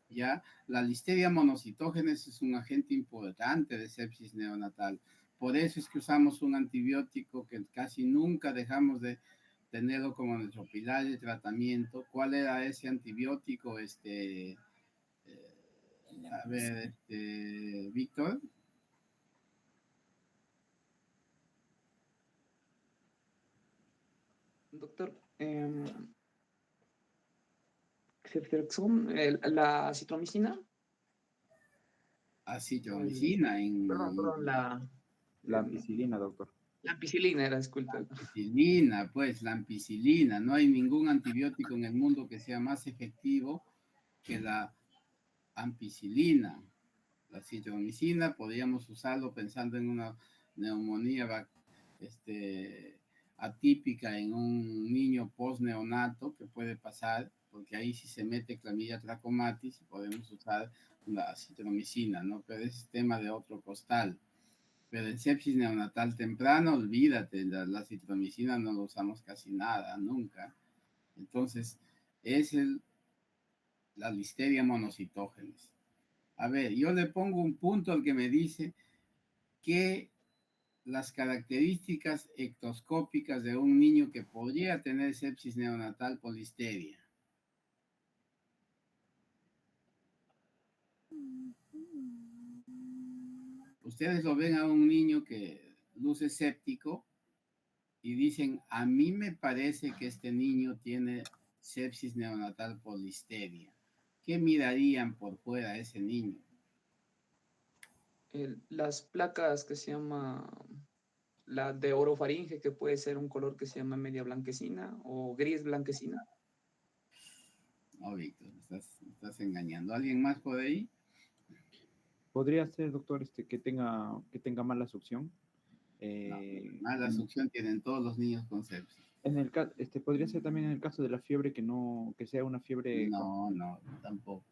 ¿Ya? La Listeria monocytogenes es un agente importante de sepsis neonatal. Por eso es que usamos un antibiótico que casi nunca dejamos de tenerlo como nuestro pilar de tratamiento. ¿Cuál era ese antibiótico, Víctor? Doctor, la acitromicina. Acitromicina. Perdón, La ampicilina, doctor. la ampicilina era, disculpa. Ampicilina, pues, la ampicilina. No hay ningún antibiótico en el mundo que sea más efectivo que la ampicilina. La acitromicina podríamos usarlo pensando en una neumonía atípica en un niño post-neonato que puede pasar, porque ahí si se mete Chlamydia trachomatis podemos usar la acitromicina, ¿no? Pero es tema de otro costal. Pero en sepsis neonatal temprana, olvídate, la acitromicina no lo usamos casi nada, nunca. Entonces, es la Listeria monocytogenes. A ver, yo le pongo un punto al que me dice que las características ectoscópicas de un niño que podría tener sepsis neonatal por listeria. Ustedes lo ven a un niño que luce séptico y dicen, a mí me parece que este niño tiene sepsis neonatal por listeria. ¿Qué mirarían por fuera a ese niño? Las placas que se llama la de orofaringe, que puede ser un color que se llama media blanquecina o gris blanquecina. No, Víctor, estás engañando. ¿Alguien más por ahí? Podría ser, doctor, que tenga mala succión. No, mala succión tienen todos los niños con sepsis. Podría ser también en el caso de la fiebre que no, que sea una fiebre con... No, no, tampoco.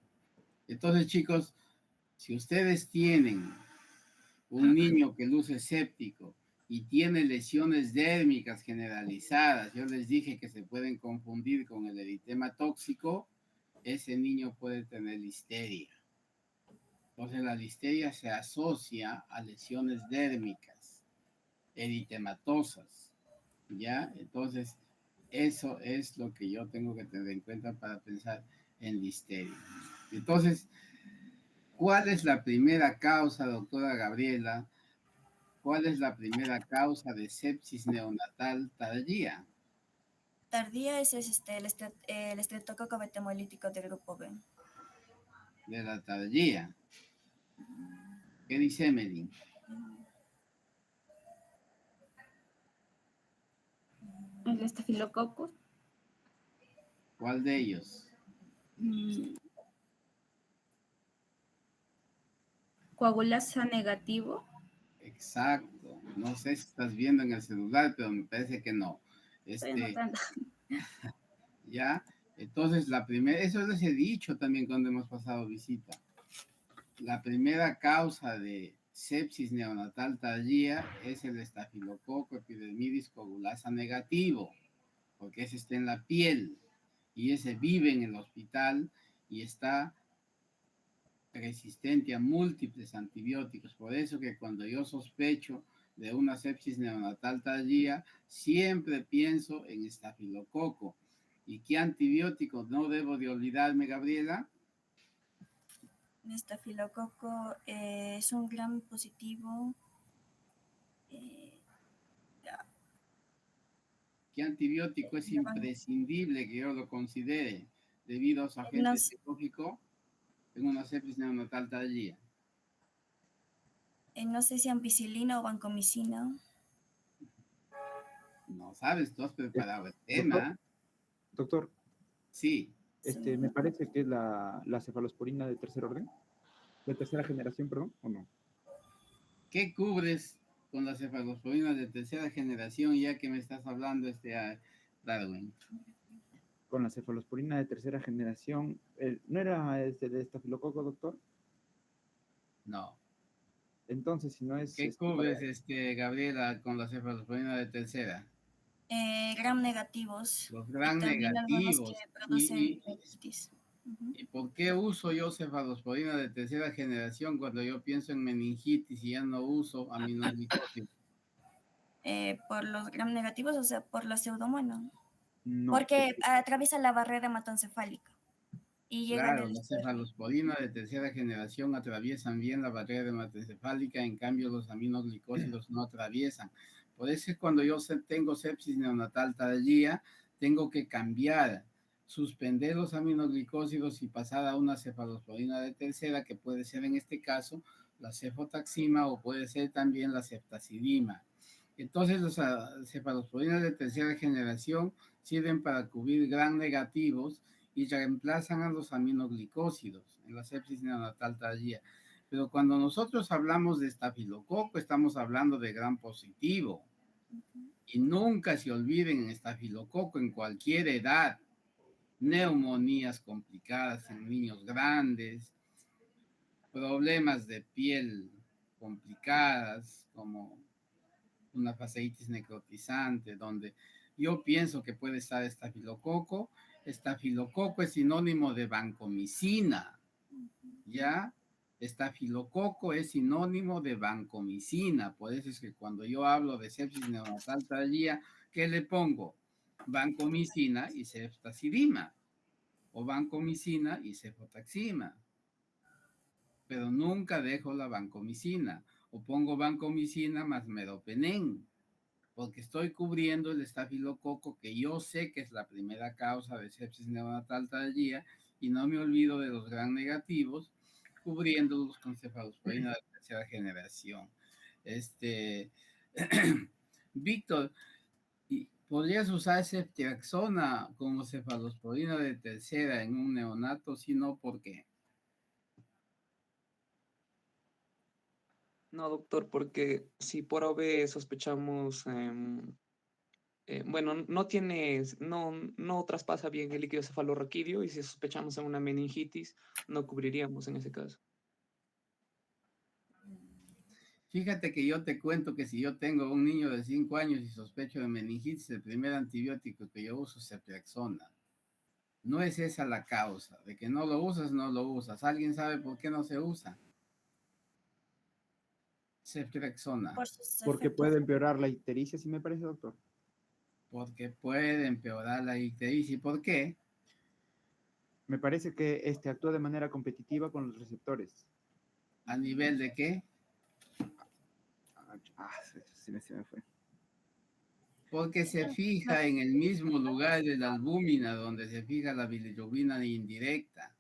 Entonces, chicos, si ustedes tienen un niño que luce séptico y tiene lesiones dérmicas generalizadas, yo les dije que se pueden confundir con el eritema tóxico, ese niño puede tener listeria. Entonces la listeria se asocia a lesiones dérmicas, eritematosas, ¿ya? Entonces eso es lo que yo tengo que tener en cuenta para pensar en listeria. Entonces, ¿cuál es la primera causa, doctora Gabriela? ¿Cuál es la primera causa de sepsis neonatal tardía? Tardía es el estreptococo beta hemolítico del grupo B. De la tardía. ¿Qué dice Emeline? El estafilococcus. ¿Cuál de ellos? Coagulasa negativo. Exacto. No sé si estás viendo en el celular, pero me parece que no. Estoy anotando. Ya. Entonces, la primera, eso les he dicho también cuando hemos pasado visita. La primera causa de sepsis neonatal tardía es el estafilococo epidermidis coagulasa negativo, porque ese está en la piel y ese vive en el hospital y está resistente a múltiples antibióticos. Por eso que cuando yo sospecho de una sepsis neonatal tardía, siempre pienso en estafilococo. ¿Y qué antibiótico no debo de olvidarme, Gabriela? Estafilococo es un gram positivo. ¿Qué antibiótico es imprescindible que yo lo considere debido a su agente No, etiológico en una sepsis neonatal tardía? no sé si ampicilina o vancomicina. No sabes, tú has Eh, preparado el Doctor, tema. doctor, Sí. Sí. me parece que es la cefalosporina de tercer orden, de tercera generación, perdón, ¿o no? ¿Qué cubres con las cefalosporinas de tercera generación, ya que me estás hablando, Darwin? Con la cefalosporina de tercera generación, ¿no era de estafilococo, doctor? No. Entonces, si no es ¿Qué cubres, Gabriela, con la cefalosporina de tercera? Gram negativos Los y gran también algunos que negativos. producen meningitis. ¿Y por qué uso yo cefalosporina de tercera generación cuando yo pienso en meningitis y ya no uso aminoglicósidos? Por los gram negativos, o sea, por la pseudomonas. No, Porque atraviesa la barrera hematoencefálica y llega Claro, al las esperma. cefalosporinas de tercera generación atraviesan bien la barrera hematoencefálica, en cambio los aminoglicósidos no atraviesan. Por eso es cuando yo tengo sepsis neonatal tardía, tengo que cambiar, suspender los aminoglicósidos y pasar a una cefalosporina de tercera, que puede ser en este caso la cefotaxima o puede ser también la ceftazidima. Entonces, las cefalosporinas de tercera generación sirven para cubrir gram negativos y reemplazan a los aminoglicósidos en la sepsis neonatal tardía. Pero cuando nosotros hablamos de estafilococo, estamos hablando de gram positivo. Y nunca se olviden en estafilococo en cualquier edad, neumonías complicadas en niños grandes, problemas de piel complicadas como una fasciitis necrotizante, donde yo pienso que puede estar estafilococo. Estafilococo es sinónimo de vancomicina, ¿ya? Estafilococo es sinónimo de vancomicina, por eso es que cuando yo hablo de sepsis neonatal tardía, ¿qué le pongo? Vancomicina y ceftazidima, o vancomicina y cefotaxima, pero nunca dejo la vancomicina, o pongo vancomicina más meropenem, porque estoy cubriendo el estafilococo, que yo sé que es la primera causa de sepsis neonatal tardía, y no me olvido de los gram negativos, cubriéndolos con cefalosporina de tercera generación. Víctor, ¿podrías usar ceftriaxona como cefalosporina de tercera en un neonato? Si no, ¿por qué? No, doctor, porque si por OB sospechamos bueno, no traspasa bien el líquido cefalorraquídeo y si sospechamos en una meningitis, no cubriríamos en ese caso. Fíjate que yo te cuento que si yo tengo un niño de 5 años y sospecho de meningitis, el primer antibiótico que yo uso es ceftriaxona. No es esa la causa, de que no lo usas, no lo usas. ¿Alguien sabe por qué no se usa? Ceftriaxona. Por sus Porque efectos. puede empeorar la ictericia, si me parece, doctor. Porque puede empeorar la ictericia. ¿Por qué? Me parece que actúa de manera competitiva con los receptores. ¿A nivel de qué? Se me fue. Porque se fija en el mismo lugar de la albúmina donde se fija la bilirrubina indirecta.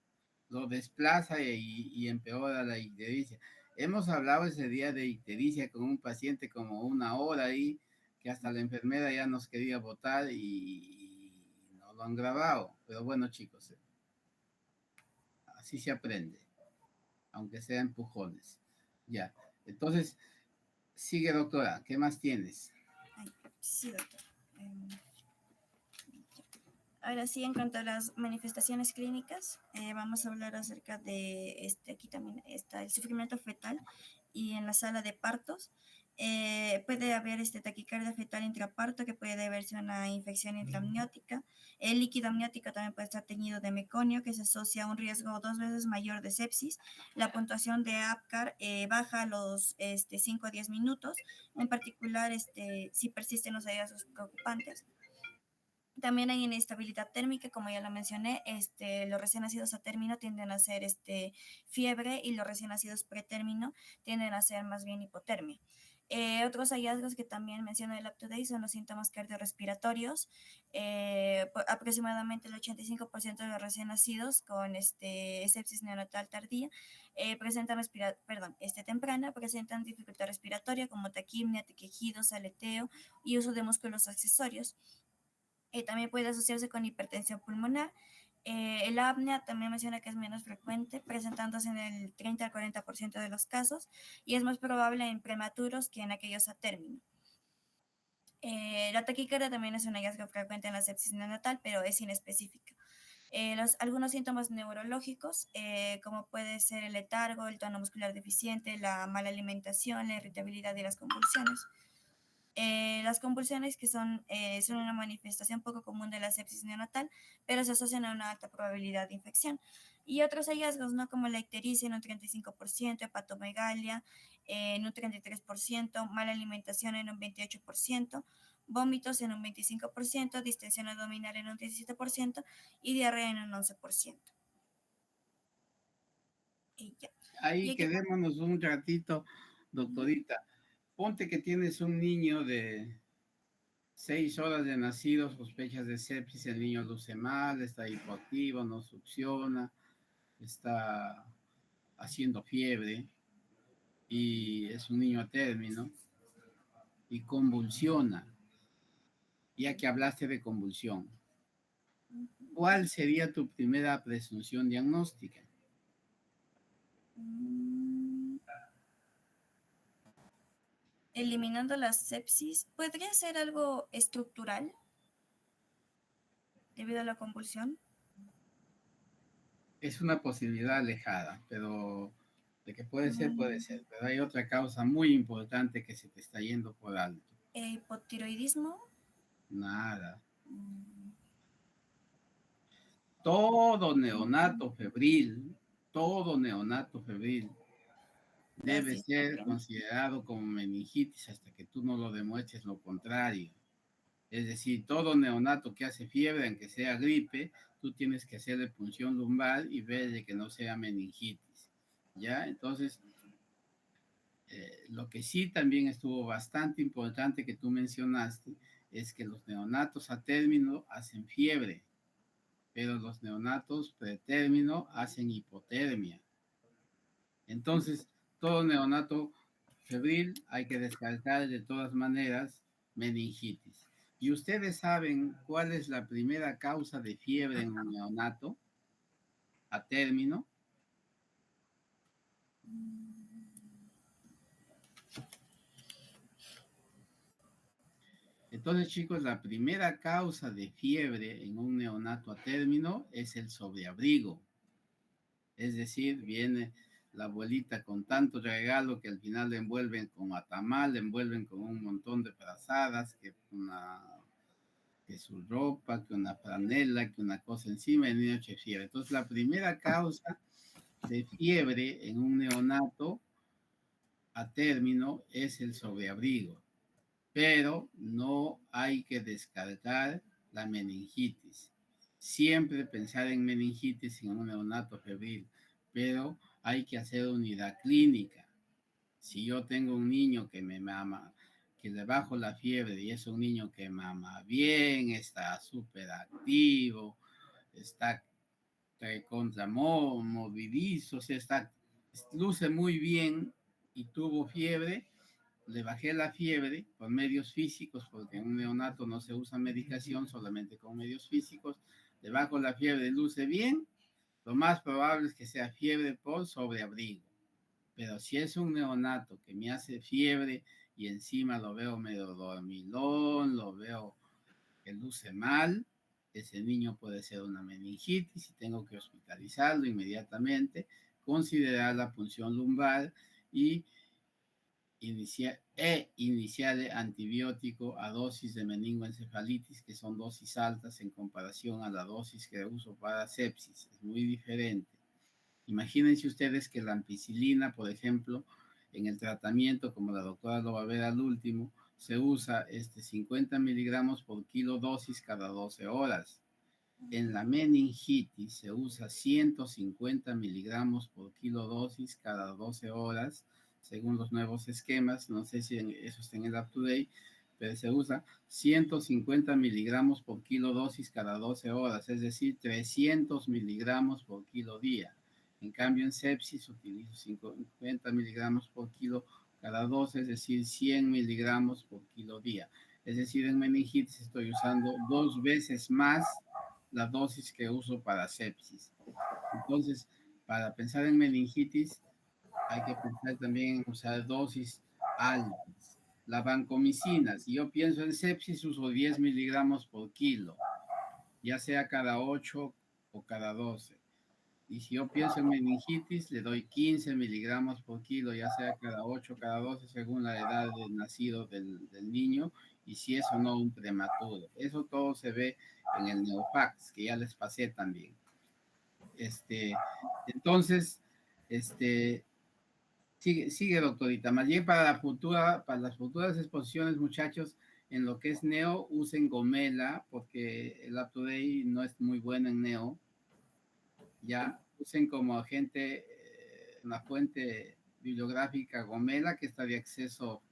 Lo desplaza y empeora la ictericia. Hemos hablado ese día de ictericia con un paciente como 1 hora ahí, que hasta la enfermera ya nos quería botar y no lo han grabado. Pero bueno, chicos, así se aprende, aunque sea empujones. Ya, entonces, sigue doctora, ¿qué más tienes? Ay, sí, doctor. Ahora sí, en cuanto a las manifestaciones clínicas, vamos a hablar acerca de, aquí también está el sufrimiento fetal y en la sala de partos. Puede haber taquicardia fetal intraparto que puede deberse a una infección intraamniótica. El líquido amniótico también puede estar teñido de meconio, que se asocia a un riesgo 2 veces mayor de sepsis. La puntuación de APGAR baja a los 5 a 10 minutos, en particular si persisten los hallazgos preocupantes. También hay inestabilidad térmica, como ya lo mencioné, los recién nacidos a término tienden a ser fiebre y los recién nacidos pretérmino tienden a ser más bien hipotermia. Otros hallazgos que también menciona el UpToDate son los síntomas cardiorrespiratorios. Aproximadamente el 85% de los recién nacidos con sepsis neonatal tardía temprana presentan dificultad respiratoria como taquipnea, quejidos, aleteo y uso de músculos accesorios. También puede asociarse con hipertensión pulmonar. El apnea también menciona que es menos frecuente, presentándose en el 30 al 40% de los casos y es más probable en prematuros que en aquellos a término. La taquicardia también es un hallazgo frecuente en la sepsis neonatal, pero es inespecífica. Algunos síntomas neurológicos, como puede ser el letargo, el tono muscular deficiente, la mala alimentación, la irritabilidad y las convulsiones. Las convulsiones que son una manifestación poco común de la sepsis neonatal, pero se asocian a una alta probabilidad de infección. Y otros hallazgos, ¿no? Como la ictericia en un 35%, hepatomegalia en un 33%, mala alimentación en un 28%, vómitos en un 25%, distensión abdominal en un 17% y diarrea en un 11%. Y ya. Ahí Y aquí, quedémonos un ratito, doctorita. Ponte que tienes un niño de 6 horas de nacido, sospechas de sepsis, el niño luce mal, está hipoactivo, no succiona, está haciendo fiebre y es un niño a término y convulsiona, ya que hablaste de convulsión. ¿Cuál sería tu primera presunción diagnóstica? eliminando la sepsis, ¿podría ser algo estructural debido a la convulsión? Es una posibilidad alejada, pero de que puede ser, puede ser. Pero hay otra causa muy importante que se te está yendo por alto. ¿Hipotiroidismo? Nada. Mm, Todo neonato febril debe así está ser bien. considerado como meningitis hasta que tú no lo demuestres lo contrario. Es decir, todo neonato que hace fiebre, aunque sea gripe, tú tienes que hacerle punción lumbar y ver de que no sea meningitis. ¿Ya? Entonces, lo que sí también estuvo bastante importante que tú mencionaste es que los neonatos a término hacen fiebre, pero los neonatos pretérmino hacen hipotermia. Entonces, todo neonato febril hay que descartar de todas maneras meningitis. ¿Y ustedes saben cuál es la primera causa de fiebre en un neonato a término? Entonces, Entonces, chicos, la primera causa de fiebre en un neonato a término es el sobreabrigo. Es decir, viene la abuelita con tanto regalo que al final le envuelven con atamal, le envuelven con un montón de frazadas, que su ropa, que una franela, que una cosa encima, y el niño echa fiebre. Entonces, la primera causa de fiebre en un neonato a término es el sobreabrigo, pero no hay que descartar la meningitis. Siempre pensar en meningitis en un neonato febril, pero hay que hacer unidad clínica. Si yo tengo un niño que me mama, que le bajo la fiebre y es un niño que mama bien, está súper activo, está contra movedizo, o sea, luce muy bien y tuvo fiebre, le bajé la fiebre con medios físicos, porque en un neonato no se usa medicación, solamente con medios físicos, le bajo la fiebre, luce bien, lo más probable es que sea fiebre por sobreabrigo. Pero si es un neonato que me hace fiebre y encima lo veo medio dormilón, lo veo que luce mal, ese niño puede ser una meningitis y tengo que hospitalizarlo inmediatamente, considerar la punción lumbar y iniciar antibiótico a dosis de meningoencefalitis, que son dosis altas en comparación a la dosis que uso para sepsis. Es muy diferente. Imagínense ustedes que la ampicilina, por ejemplo, en el tratamiento, como la doctora lo va a ver al último, se usa 50 miligramos por kilo dosis cada 12 horas. En la meningitis se usa 150 miligramos por kilo dosis cada 12 horas, según los nuevos esquemas. No sé si eso está en el UpToDate, pero se usa 150 miligramos por kilo dosis cada 12 horas, es decir, 300 miligramos por kilo día. En cambio, en sepsis utilizo 50 miligramos por kilo cada 12, es decir, 100 miligramos por kilo día. Es decir, en meningitis estoy usando 2 veces más la dosis que uso para sepsis. Entonces, para pensar en meningitis, hay que pensar también en usar dosis altas. La vancomicina, si yo pienso en sepsis, uso 10 miligramos por kilo, ya sea cada 8 o cada 12. Y si yo pienso en meningitis, le doy 15 miligramos por kilo, ya sea cada 8 o cada 12, según la edad del nacido del niño, y si es o no un prematuro. Eso todo se ve en el Neofax, que ya les pasé también. Entonces, sigue, doctorita. Más bien para las futuras exposiciones, muchachos, en lo que es Neo, usen Gomela, porque el UpToDate no es muy bueno en Neo. Ya usen como agente una fuente bibliográfica Gomela, que está de acceso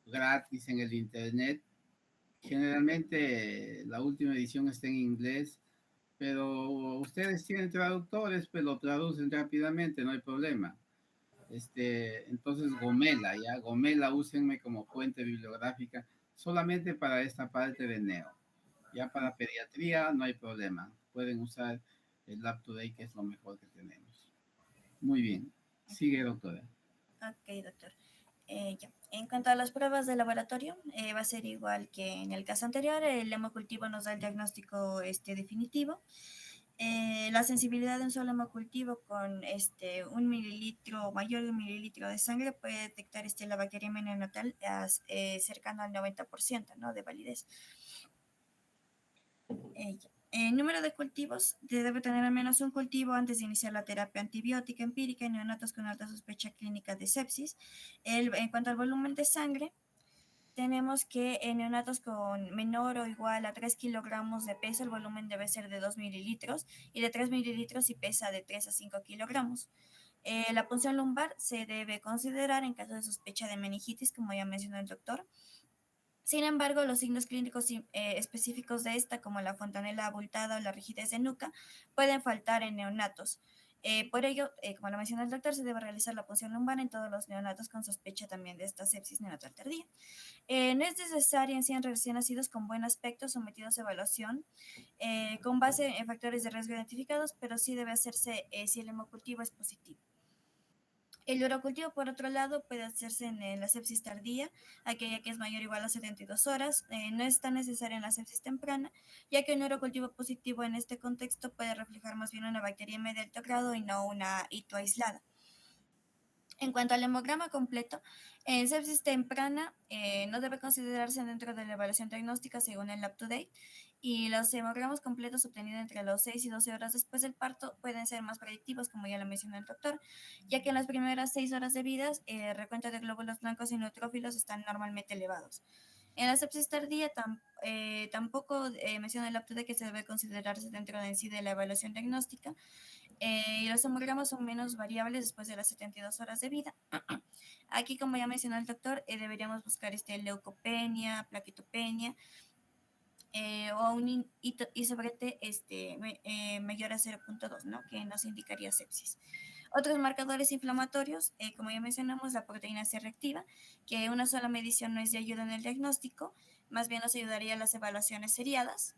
gratis en el internet. Generalmente la última edición está en inglés, pero ustedes tienen traductores, pues lo traducen rápidamente, no hay problema. Entonces Gomela, úsenme como fuente bibliográfica solamente para esta parte de Neo. Ya para pediatría no hay problema, pueden usar el UpToDate, que es lo mejor que tenemos. Muy bien, sigue, doctora. Ok, doctor. Ya. En cuanto a las pruebas de laboratorio, va a ser igual que en el caso anterior. El hemocultivo nos da el diagnóstico definitivo. La sensibilidad de un solo hemocultivo con 1 mililitro, mayor de 1 mililitro de sangre, puede detectar la bacteria neonatal cercano al 90%, ¿no?, de validez. El número de cultivos, debe tener al menos un cultivo antes de iniciar la terapia antibiótica empírica en neonatos con alta sospecha clínica de sepsis. En cuanto al volumen de sangre, tenemos que en neonatos con menor o igual a 3 kilogramos de peso, el volumen debe ser de 2 mililitros, y de 3 mililitros si pesa de 3 a 5 kilogramos. La punción lumbar se debe considerar en caso de sospecha de meningitis, como ya mencionó el doctor. Sin embargo, los signos clínicos específicos de esta, como la fontanela abultada o la rigidez de nuca, pueden faltar en neonatos. Por ello, como lo mencionó el doctor, se debe realizar la punción lumbar en todos los neonatos con sospecha también de esta sepsis neonatal tardía. No es necesario en sí en recién nacidos con buen aspecto sometidos a evaluación con base en factores de riesgo identificados, pero sí debe hacerse si el hemocultivo es positivo. El urocultivo, por otro lado, puede hacerse en la sepsis tardía, aquella que es mayor o igual a 72 horas. No es tan necesaria en la sepsis temprana, ya que un urocultivo positivo en este contexto puede reflejar más bien una bacteriemia de alto grado y no una hito aislada. En cuanto al hemograma completo, en sepsis temprana no debe considerarse dentro de la evaluación diagnóstica según el up-to-date, y los hemogramas completos obtenidos entre los 6 y 12 horas después del parto pueden ser más predictivos, como ya lo mencionó el doctor, ya que en las primeras 6 horas de vida el recuento de glóbulos blancos y neutrófilos están normalmente elevados. En la sepsis tardía tampoco menciona el up-to-date que se debe considerarse dentro de en sí de la evaluación diagnóstica, y los hemogramas son menos variables después de las 72 horas de vida. Aquí, como ya mencionó el doctor, deberíamos buscar leucopenia, plaquetopenia, o un isobrete mayor a 0.2, ¿no? Que nos indicaría sepsis. Otros marcadores inflamatorios, como ya mencionamos, la proteína C reactiva, que una sola medición no es de ayuda en el diagnóstico, más bien nos ayudaría a las evaluaciones seriadas.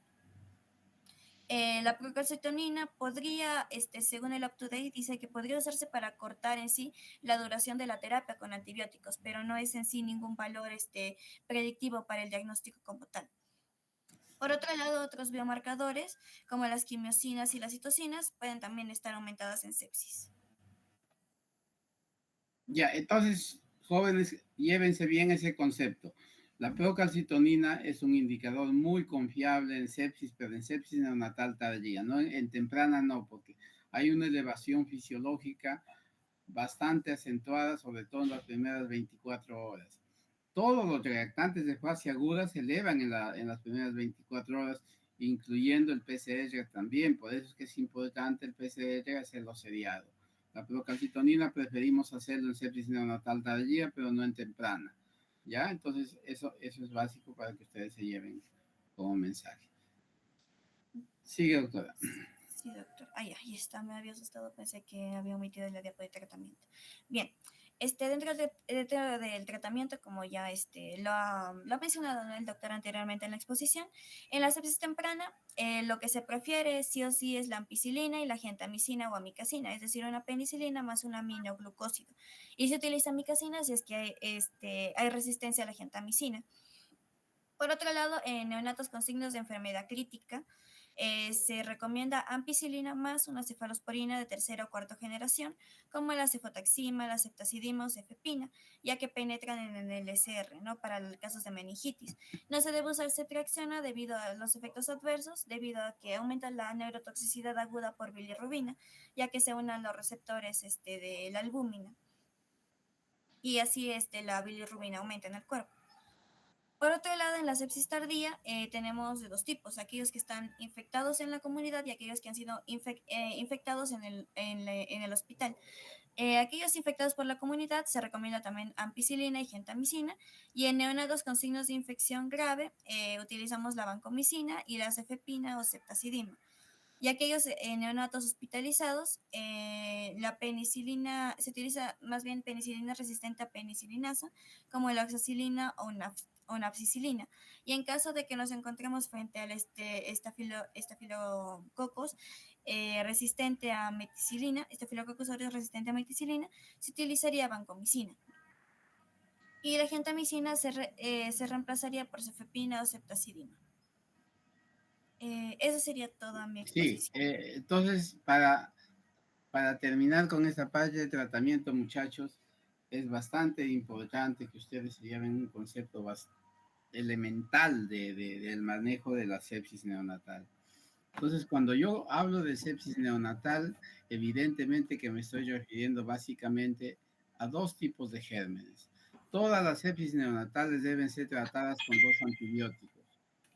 La procalcitonina podría, según el up-to-date, dice que podría usarse para cortar en sí la duración de la terapia con antibióticos, pero no es en sí ningún valor predictivo para el diagnóstico como tal. Por otro lado, otros biomarcadores, como las quimiosinas y las citocinas, pueden también estar aumentadas en sepsis. Ya, entonces, jóvenes, llévense bien ese concepto. La procalcitonina es un indicador muy confiable en sepsis, pero en sepsis neonatal tardía, no en temprana no, porque hay una elevación fisiológica bastante acentuada, sobre todo en las primeras 24 horas. Todos los reactantes de fase aguda se elevan en las primeras 24 horas, incluyendo el PCR también. Por eso es que es importante el PCR hacerlo seriado. La procalcitonina preferimos hacerlo en sepsis neonatal tardía, pero no en temprana. ¿Ya? Entonces, eso es básico para que ustedes se lleven como mensaje. Sigue, doctora. Sí, doctor. Ahí está, me había asustado, pensé que había omitido la diapo de tratamiento. Bien, dentro del tratamiento, como ya lo ha mencionado, ¿no?, el doctor anteriormente en la exposición, en la sepsis temprana, lo que se prefiere sí o sí es la ampicilina y la gentamicina o amicacina, es decir, una penicilina más un aminoglucósido. Y se utiliza amicacina si es que hay resistencia a la gentamicina. Por otro lado, en neonatos con signos de enfermedad crítica, se recomienda ampicilina más una cefalosporina de tercera o cuarta generación, como la cefotaxima, la ceftazidima o cefepina, ya que penetran en el SR, ¿no?, para los casos de meningitis. No se debe usar ceftriaxona debido a los efectos adversos, debido a que aumenta la neurotoxicidad aguda por bilirrubina, ya que se unen los receptores de la albúmina. Y así la bilirrubina aumenta en el cuerpo. Por otro lado, en la sepsis tardía tenemos de dos tipos, aquellos que están infectados en la comunidad y aquellos que han sido infectados en el hospital. Aquellos infectados por la comunidad se recomienda también ampicilina y gentamicina, y en neonatos con signos de infección grave utilizamos la vancomicina y la cefepina o ceftazidima. Y aquellos neonatos hospitalizados, la penicilina, se utiliza más bien penicilina resistente a penicilinasa, como la oxacilina o nafcicilina. Y en caso de que nos encontremos frente al estafilococcus resistente a meticilina, estafilococcus aureus resistente a meticilina, se utilizaría vancomicina. Y la gentamicina se reemplazaría por cefepina o ceftazidima. Esa sería toda mi Sí, exposición. entonces, para terminar con esta parte de tratamiento, muchachos, es bastante importante que ustedes se lleven un concepto elemental del manejo de la sepsis neonatal. Entonces, cuando yo hablo de sepsis neonatal, evidentemente que me estoy refiriendo básicamente a dos tipos de gérmenes. Todas las sepsis neonatales deben ser tratadas con dos antibióticos.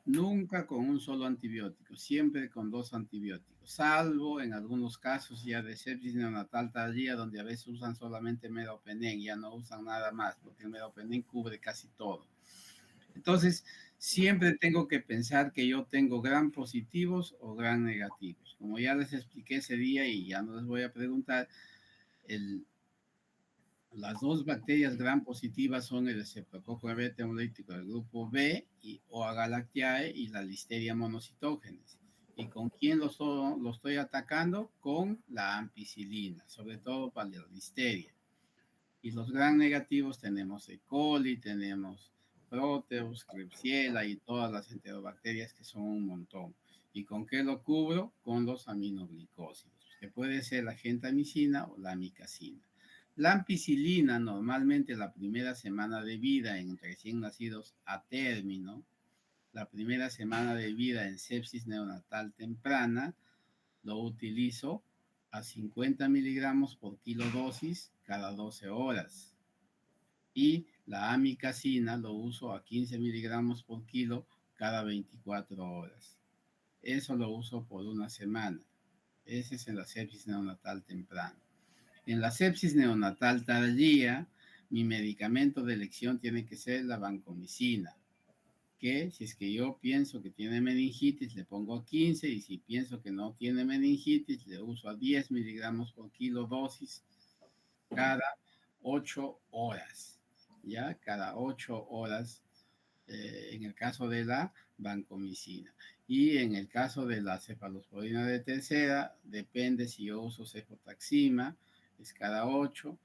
Nunca con un solo antibiótico, siempre con dos antibióticos, salvo en algunos casos ya de sepsis neonatal tardía, donde a veces usan solamente meropenem, ya no usan nada más, porque el meropenem cubre casi todo. Entonces, siempre tengo que pensar que yo tengo gran positivos o gran negativos. Como ya les expliqué ese día y ya no les voy a preguntar, las dos bacterias gran positivas son el Streptococcus aureus hemolítico del grupo B o Agalactiae y la Listeria monocitógenes. ¿Y con quién lo estoy atacando? Con la ampicilina, sobre todo para la listeria. Y los gram negativos tenemos E. coli, tenemos Proteus, Klebsiella y todas las enterobacterias que son un montón. ¿Y con qué lo cubro? Con los aminoglicósidos, que puede ser la gentamicina o la amicacina. La ampicilina, normalmente la primera semana de vida en recién nacidos a término, la primera semana de vida en sepsis neonatal temprana, lo utilizo a 50 miligramos por kilo dosis cada 12 horas. Y la amicacina lo uso a 15 miligramos por kilo cada 24 horas. Eso lo uso por una semana. Ese es en la sepsis neonatal temprana. En la sepsis neonatal tardía, mi medicamento de elección tiene que ser la vancomicina, que si es que yo pienso que tiene meningitis, le pongo a 15, y si pienso que no tiene meningitis, le uso a 10 miligramos por kilo dosis cada 8 horas, ¿ya? Cada 8 horas, en el caso de la vancomicina. Y en el caso de la cefalosporina de tercera, depende si yo uso cefotaxima, es cada 8,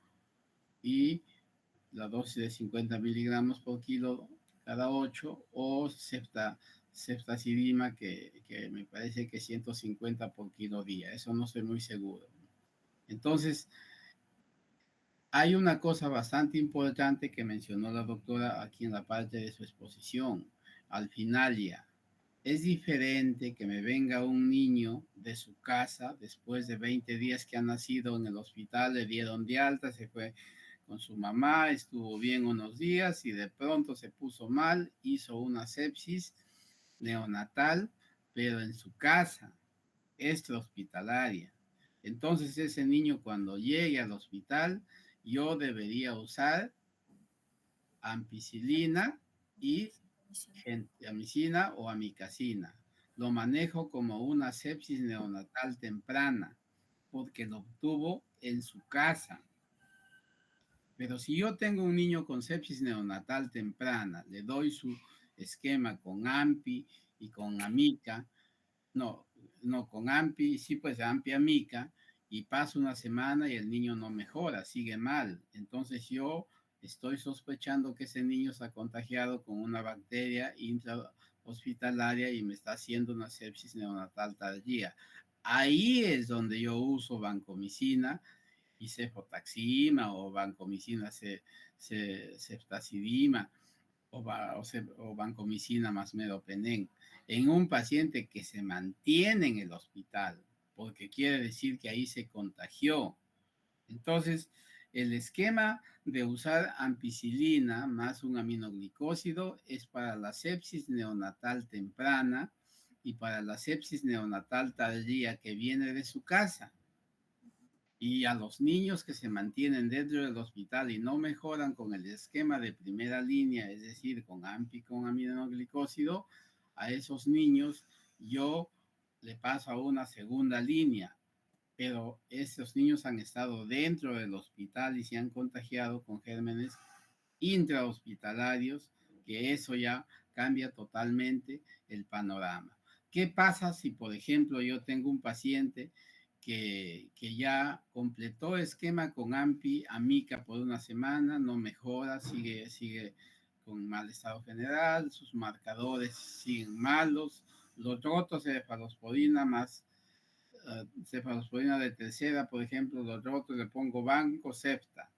y la dosis de 50 miligramos por kilo cada 8, o ceftazidima, que me parece que 150 por kilo día. Eso no estoy muy seguro. Entonces, hay una cosa bastante importante que mencionó la doctora aquí en la parte de su exposición. Al final ya, es diferente que me venga un niño de su casa después de 20 días que ha nacido en el hospital, le dieron de alta, se fue con su mamá, estuvo bien unos días y de pronto se puso mal, hizo una sepsis neonatal, pero en su casa, extrahospitalaria. Entonces ese niño, cuando llegue al hospital, yo debería usar ampicilina y gentamicina o amicacina. Lo manejo como una sepsis neonatal temprana, porque lo obtuvo en su casa. Pero si yo tengo un niño con sepsis neonatal temprana, le doy su esquema con AMPI y con AMICA, no con AMPI, sí, pues AMPI AMICA, y pasa una semana y el niño no mejora, sigue mal. Entonces yo estoy sospechando que ese niño se ha contagiado con una bacteria intrahospitalaria y me está haciendo una sepsis neonatal tardía. Ahí es donde yo uso vancomicina y cefotaxima, o vancomicina ceftazidima, o vancomicina más meropenem, en un paciente que se mantiene en el hospital, porque quiere decir que ahí se contagió. Entonces, el esquema de usar ampicilina más un aminoglicósido es para la sepsis neonatal temprana y para la sepsis neonatal tardía que viene de su casa. Y a los niños que se mantienen dentro del hospital y no mejoran con el esquema de primera línea, es decir, con AMPI, con aminoglicósido, a esos niños yo le paso a una segunda línea, pero esos niños han estado dentro del hospital y se han contagiado con gérmenes intrahospitalarios, que eso ya cambia totalmente el panorama. ¿Qué pasa si, por ejemplo, yo tengo un paciente que ya completó esquema con AMPI, AMICA por una semana, no mejora, sigue con mal estado general, sus marcadores siguen malos, los rotos de cefalosporina más cefalosporina de tercera, por ejemplo, los rotos le pongo Vancomycina.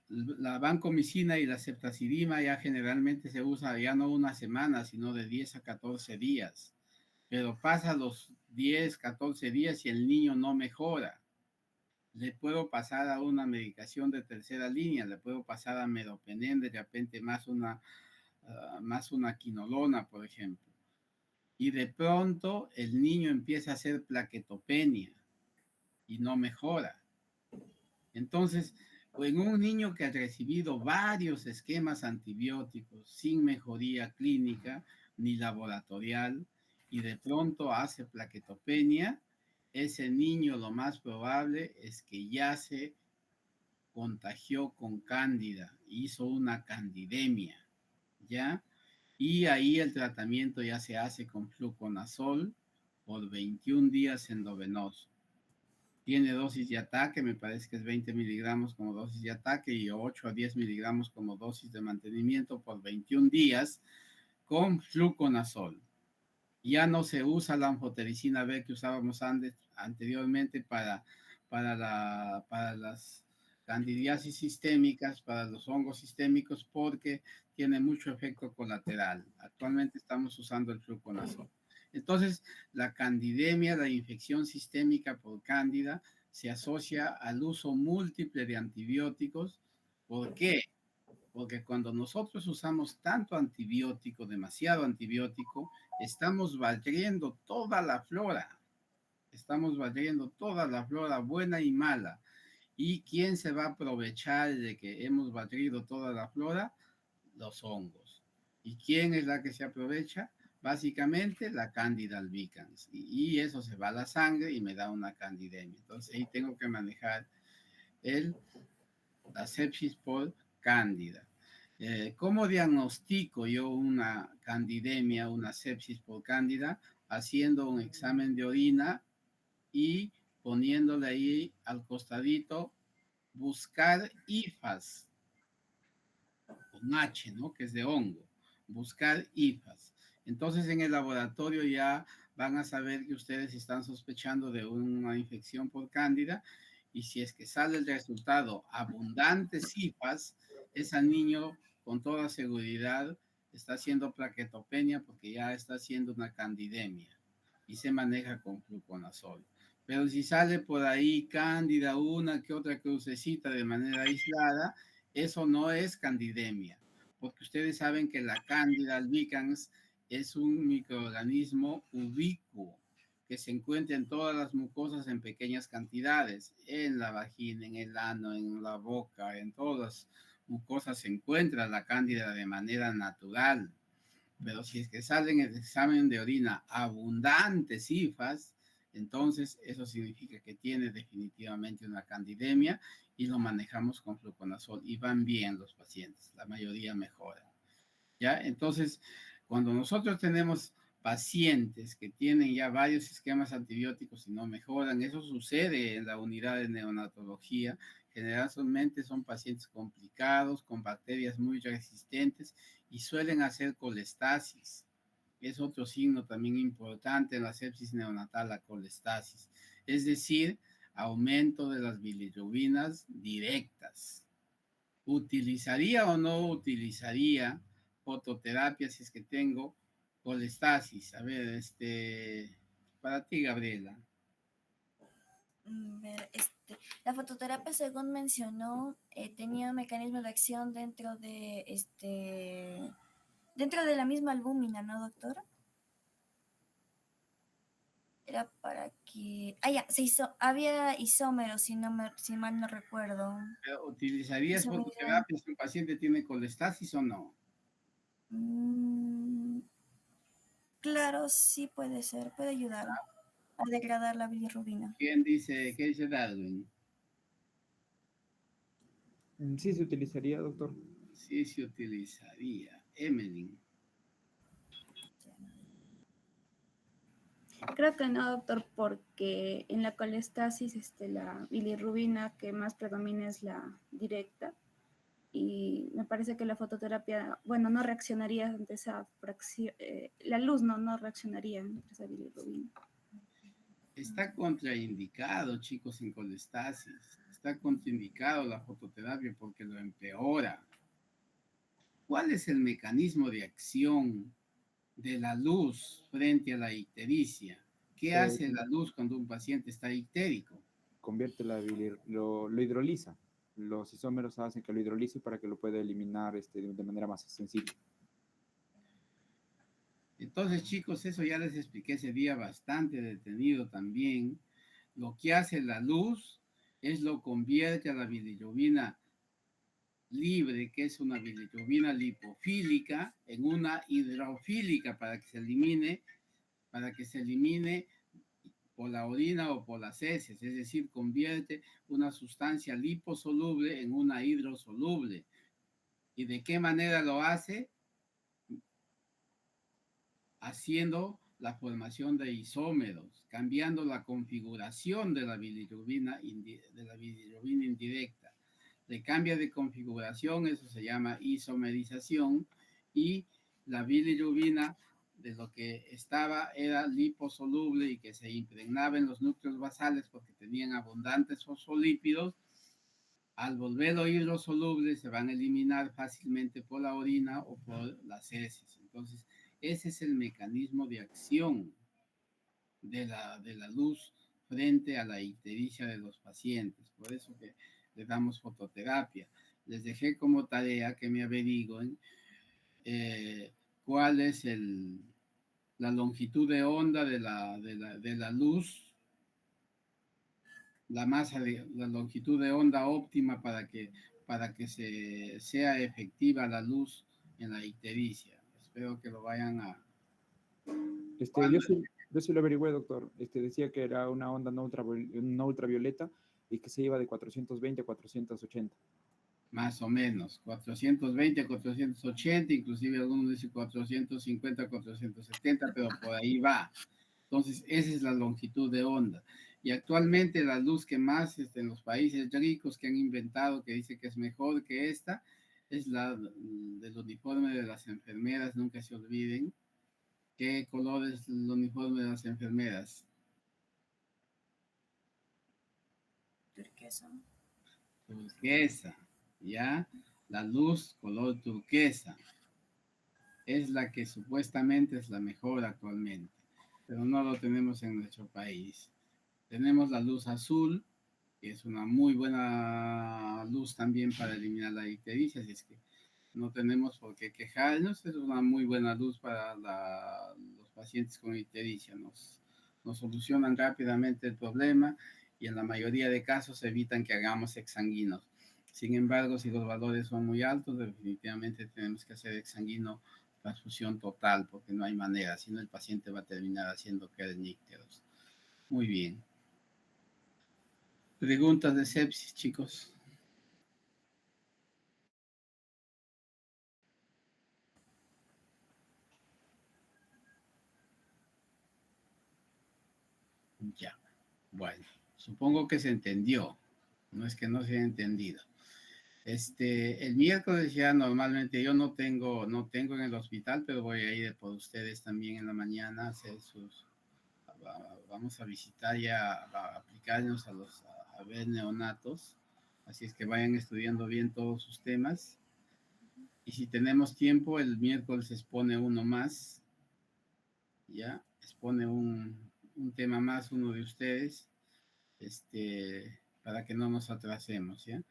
La vancomicina y la ceftazidima ya generalmente se usa ya no una semana, sino de 10 a 14 días. Pero pasa los 10, 14 días y el niño no mejora. Le puedo pasar a una medicación de tercera línea, le puedo pasar a meropenem, de repente más una quinolona, por ejemplo. Y de pronto el niño empieza a hacer plaquetopenia y no mejora. Entonces, en un niño que ha recibido varios esquemas antibióticos sin mejoría clínica ni laboratorial y de pronto hace plaquetopenia, ese niño lo más probable es que ya se contagió con cándida, hizo una candidemia, ¿ya? Y ahí el tratamiento ya se hace con fluconazol por 21 días endovenoso. Tiene dosis de ataque, me parece que es 20 miligramos como dosis de ataque y 8 a 10 miligramos como dosis de mantenimiento por 21 días con fluconazol. Ya no se usa la anfotericina B que usábamos anteriormente para las candidiasis sistémicas, para los hongos sistémicos, porque tiene mucho efecto colateral. Actualmente estamos usando el fluconazol. Entonces, la candidemia, la infección sistémica por cándida, se asocia al uso múltiple de antibióticos. ¿Por qué? Porque cuando nosotros usamos tanto antibiótico, demasiado antibiótico, estamos barriendo toda la flora. Estamos barriendo toda la flora buena y mala. ¿Y quién se va a aprovechar de que hemos barrido toda la flora? Los hongos. ¿Y quién es la que se aprovecha? Básicamente la Candida albicans. Y eso se va a la sangre y me da una candidemia. Entonces ahí tengo que manejar la sepsis por cándida. ¿Cómo diagnostico yo una candidemia, una sepsis por cándida? Haciendo un examen de orina y poniéndole ahí al costadito buscar IFAS, con H, ¿no? Que es de hongo. Buscar IFAS. Entonces en el laboratorio ya van a saber que ustedes están sospechando de una infección por cándida y si es que sale el resultado abundantes IFAS, ese niño con toda seguridad está haciendo plaquetopenia porque ya está haciendo una candidemia y se maneja con fluconazol. Pero si sale por ahí cándida, una que otra crucecita de manera aislada, eso no es candidemia, porque ustedes saben que la Candida albicans es un microorganismo ubicuo que se encuentra en todas las mucosas en pequeñas cantidades, en la vagina, en el ano, en la boca, en todas las mucosas se encuentra la Cándida de manera natural. Pero si es que salen en el examen de orina abundantes cifras, entonces eso significa que tiene definitivamente una candidemia y lo manejamos con fluconazol y van bien los pacientes, la mayoría mejoran. ¿Ya? Entonces, cuando nosotros tenemos pacientes que tienen ya varios esquemas antibióticos y no mejoran, eso sucede en la unidad de neonatología. Generalmente son pacientes complicados, con bacterias muy resistentes y suelen hacer colestasis. Es otro signo también importante en la sepsis neonatal, la colestasis. Es decir, aumento de las bilirrubinas directas. ¿Utilizaría o no utilizaría fototerapia si es que tengo colestasis? A ver, para ti, Gabriela. La fototerapia, según mencionó, tenía un mecanismo de acción dentro de la misma albúmina, ¿no, doctor? Era para que... ya, había isómeros, si mal no recuerdo. ¿Utilizarías fototerapia si un paciente tiene colestasis o no? Claro, sí puede ser, puede ayudar a degradar la bilirrubina. ¿Qué dice Darwin? Sí se utilizaría, doctor. Sí se utilizaría. Emeline. Creo que no, doctor, porque en la colestasis la bilirrubina que más predomina es la directa y me parece que la fototerapia, bueno, no reaccionaría ante esa fracción, la luz no reaccionaría ante esa bilirrubina. Está contraindicado, chicos, en colestasis. Está contraindicado la fototerapia porque lo empeora. ¿Cuál es el mecanismo de acción de la luz frente a la ictericia? ¿Qué hace la luz cuando un paciente está ictérico? Convierte lo hidroliza. Los isómeros hacen que lo hidrolice para que lo pueda eliminar de manera más sensible. Entonces, chicos, eso ya les expliqué ese día bastante detenido también. Lo que hace la luz es lo convierte a la bilirrubina libre, que es una bilirrubina lipofílica, en una hidrofílica para que se elimine por la orina o por las heces, es decir, convierte una sustancia liposoluble en una hidrosoluble. ¿Y de qué manera lo hace? Haciendo la formación de isómeros, cambiando la configuración de la bilirrubina, indirecta. Le cambia de configuración, eso se llama isomerización, y la bilirrubina de lo que estaba era liposoluble y que se impregnaba en los núcleos basales porque tenían abundantes fosfolípidos. Al volverlo hidrosoluble se van a eliminar fácilmente por la orina o por las heces. Entonces, ese es el mecanismo de acción de la luz frente a la ictericia de los pacientes. Por eso que le damos fototerapia. Les dejé como tarea que me averigüen cuál es la longitud de onda de la luz, la longitud de onda óptima para que sea efectiva la luz en la ictericia. Espero que lo vayan a... Yo sí lo averigüé, doctor. Decía que era una onda no ultravioleta y que se iba de 420 a 480. Más o menos, 420 a 480, inclusive algunos dicen 450 a 470, pero por ahí va. Entonces, esa es la longitud de onda. Y actualmente la luz que más en los países ricos que han inventado, que dice que es mejor que esta, es la del uniforme de las enfermeras. Nunca se olviden qué color es el uniforme de las enfermeras. Turquesa. Turquesa, ¿ya? La luz color turquesa es la que supuestamente es la mejor actualmente, pero no lo tenemos en nuestro país. Tenemos la luz azul, que es una muy buena luz también para eliminar la ictericia, así es que no tenemos por qué quejarnos, es una muy buena luz para los pacientes con ictericia, nos solucionan rápidamente el problema y en la mayoría de casos evitan que hagamos exsanguinos. Sin embargo, si los valores son muy altos, definitivamente tenemos que hacer exsanguino transfusión total, porque no hay manera, si no el paciente va a terminar haciendo kernícteros. Muy bien. Preguntas de sepsis, chicos. Ya, bueno, supongo que se entendió, no es que no se haya entendido. El miércoles ya normalmente yo no tengo en el hospital, pero voy a ir por ustedes también en la mañana a hacer vamos a visitar ya, a aplicarnos a ver neonatos, así es que vayan estudiando bien todos sus temas. Y si tenemos tiempo, el miércoles expone uno más, ya, expone un tema más, uno de ustedes, para que no nos atrasemos, ¿ya?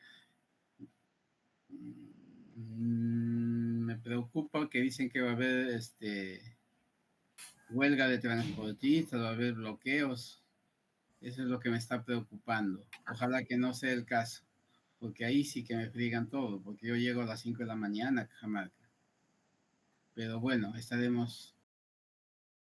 Me preocupa que dicen que va a haber huelga de transportistas, va a haber bloqueos. Eso es lo que me está preocupando. Ojalá que no sea el caso, porque ahí sí que me friegan todo, porque yo llego a las 5 de la mañana a Cajamarca. Pero bueno, estaremos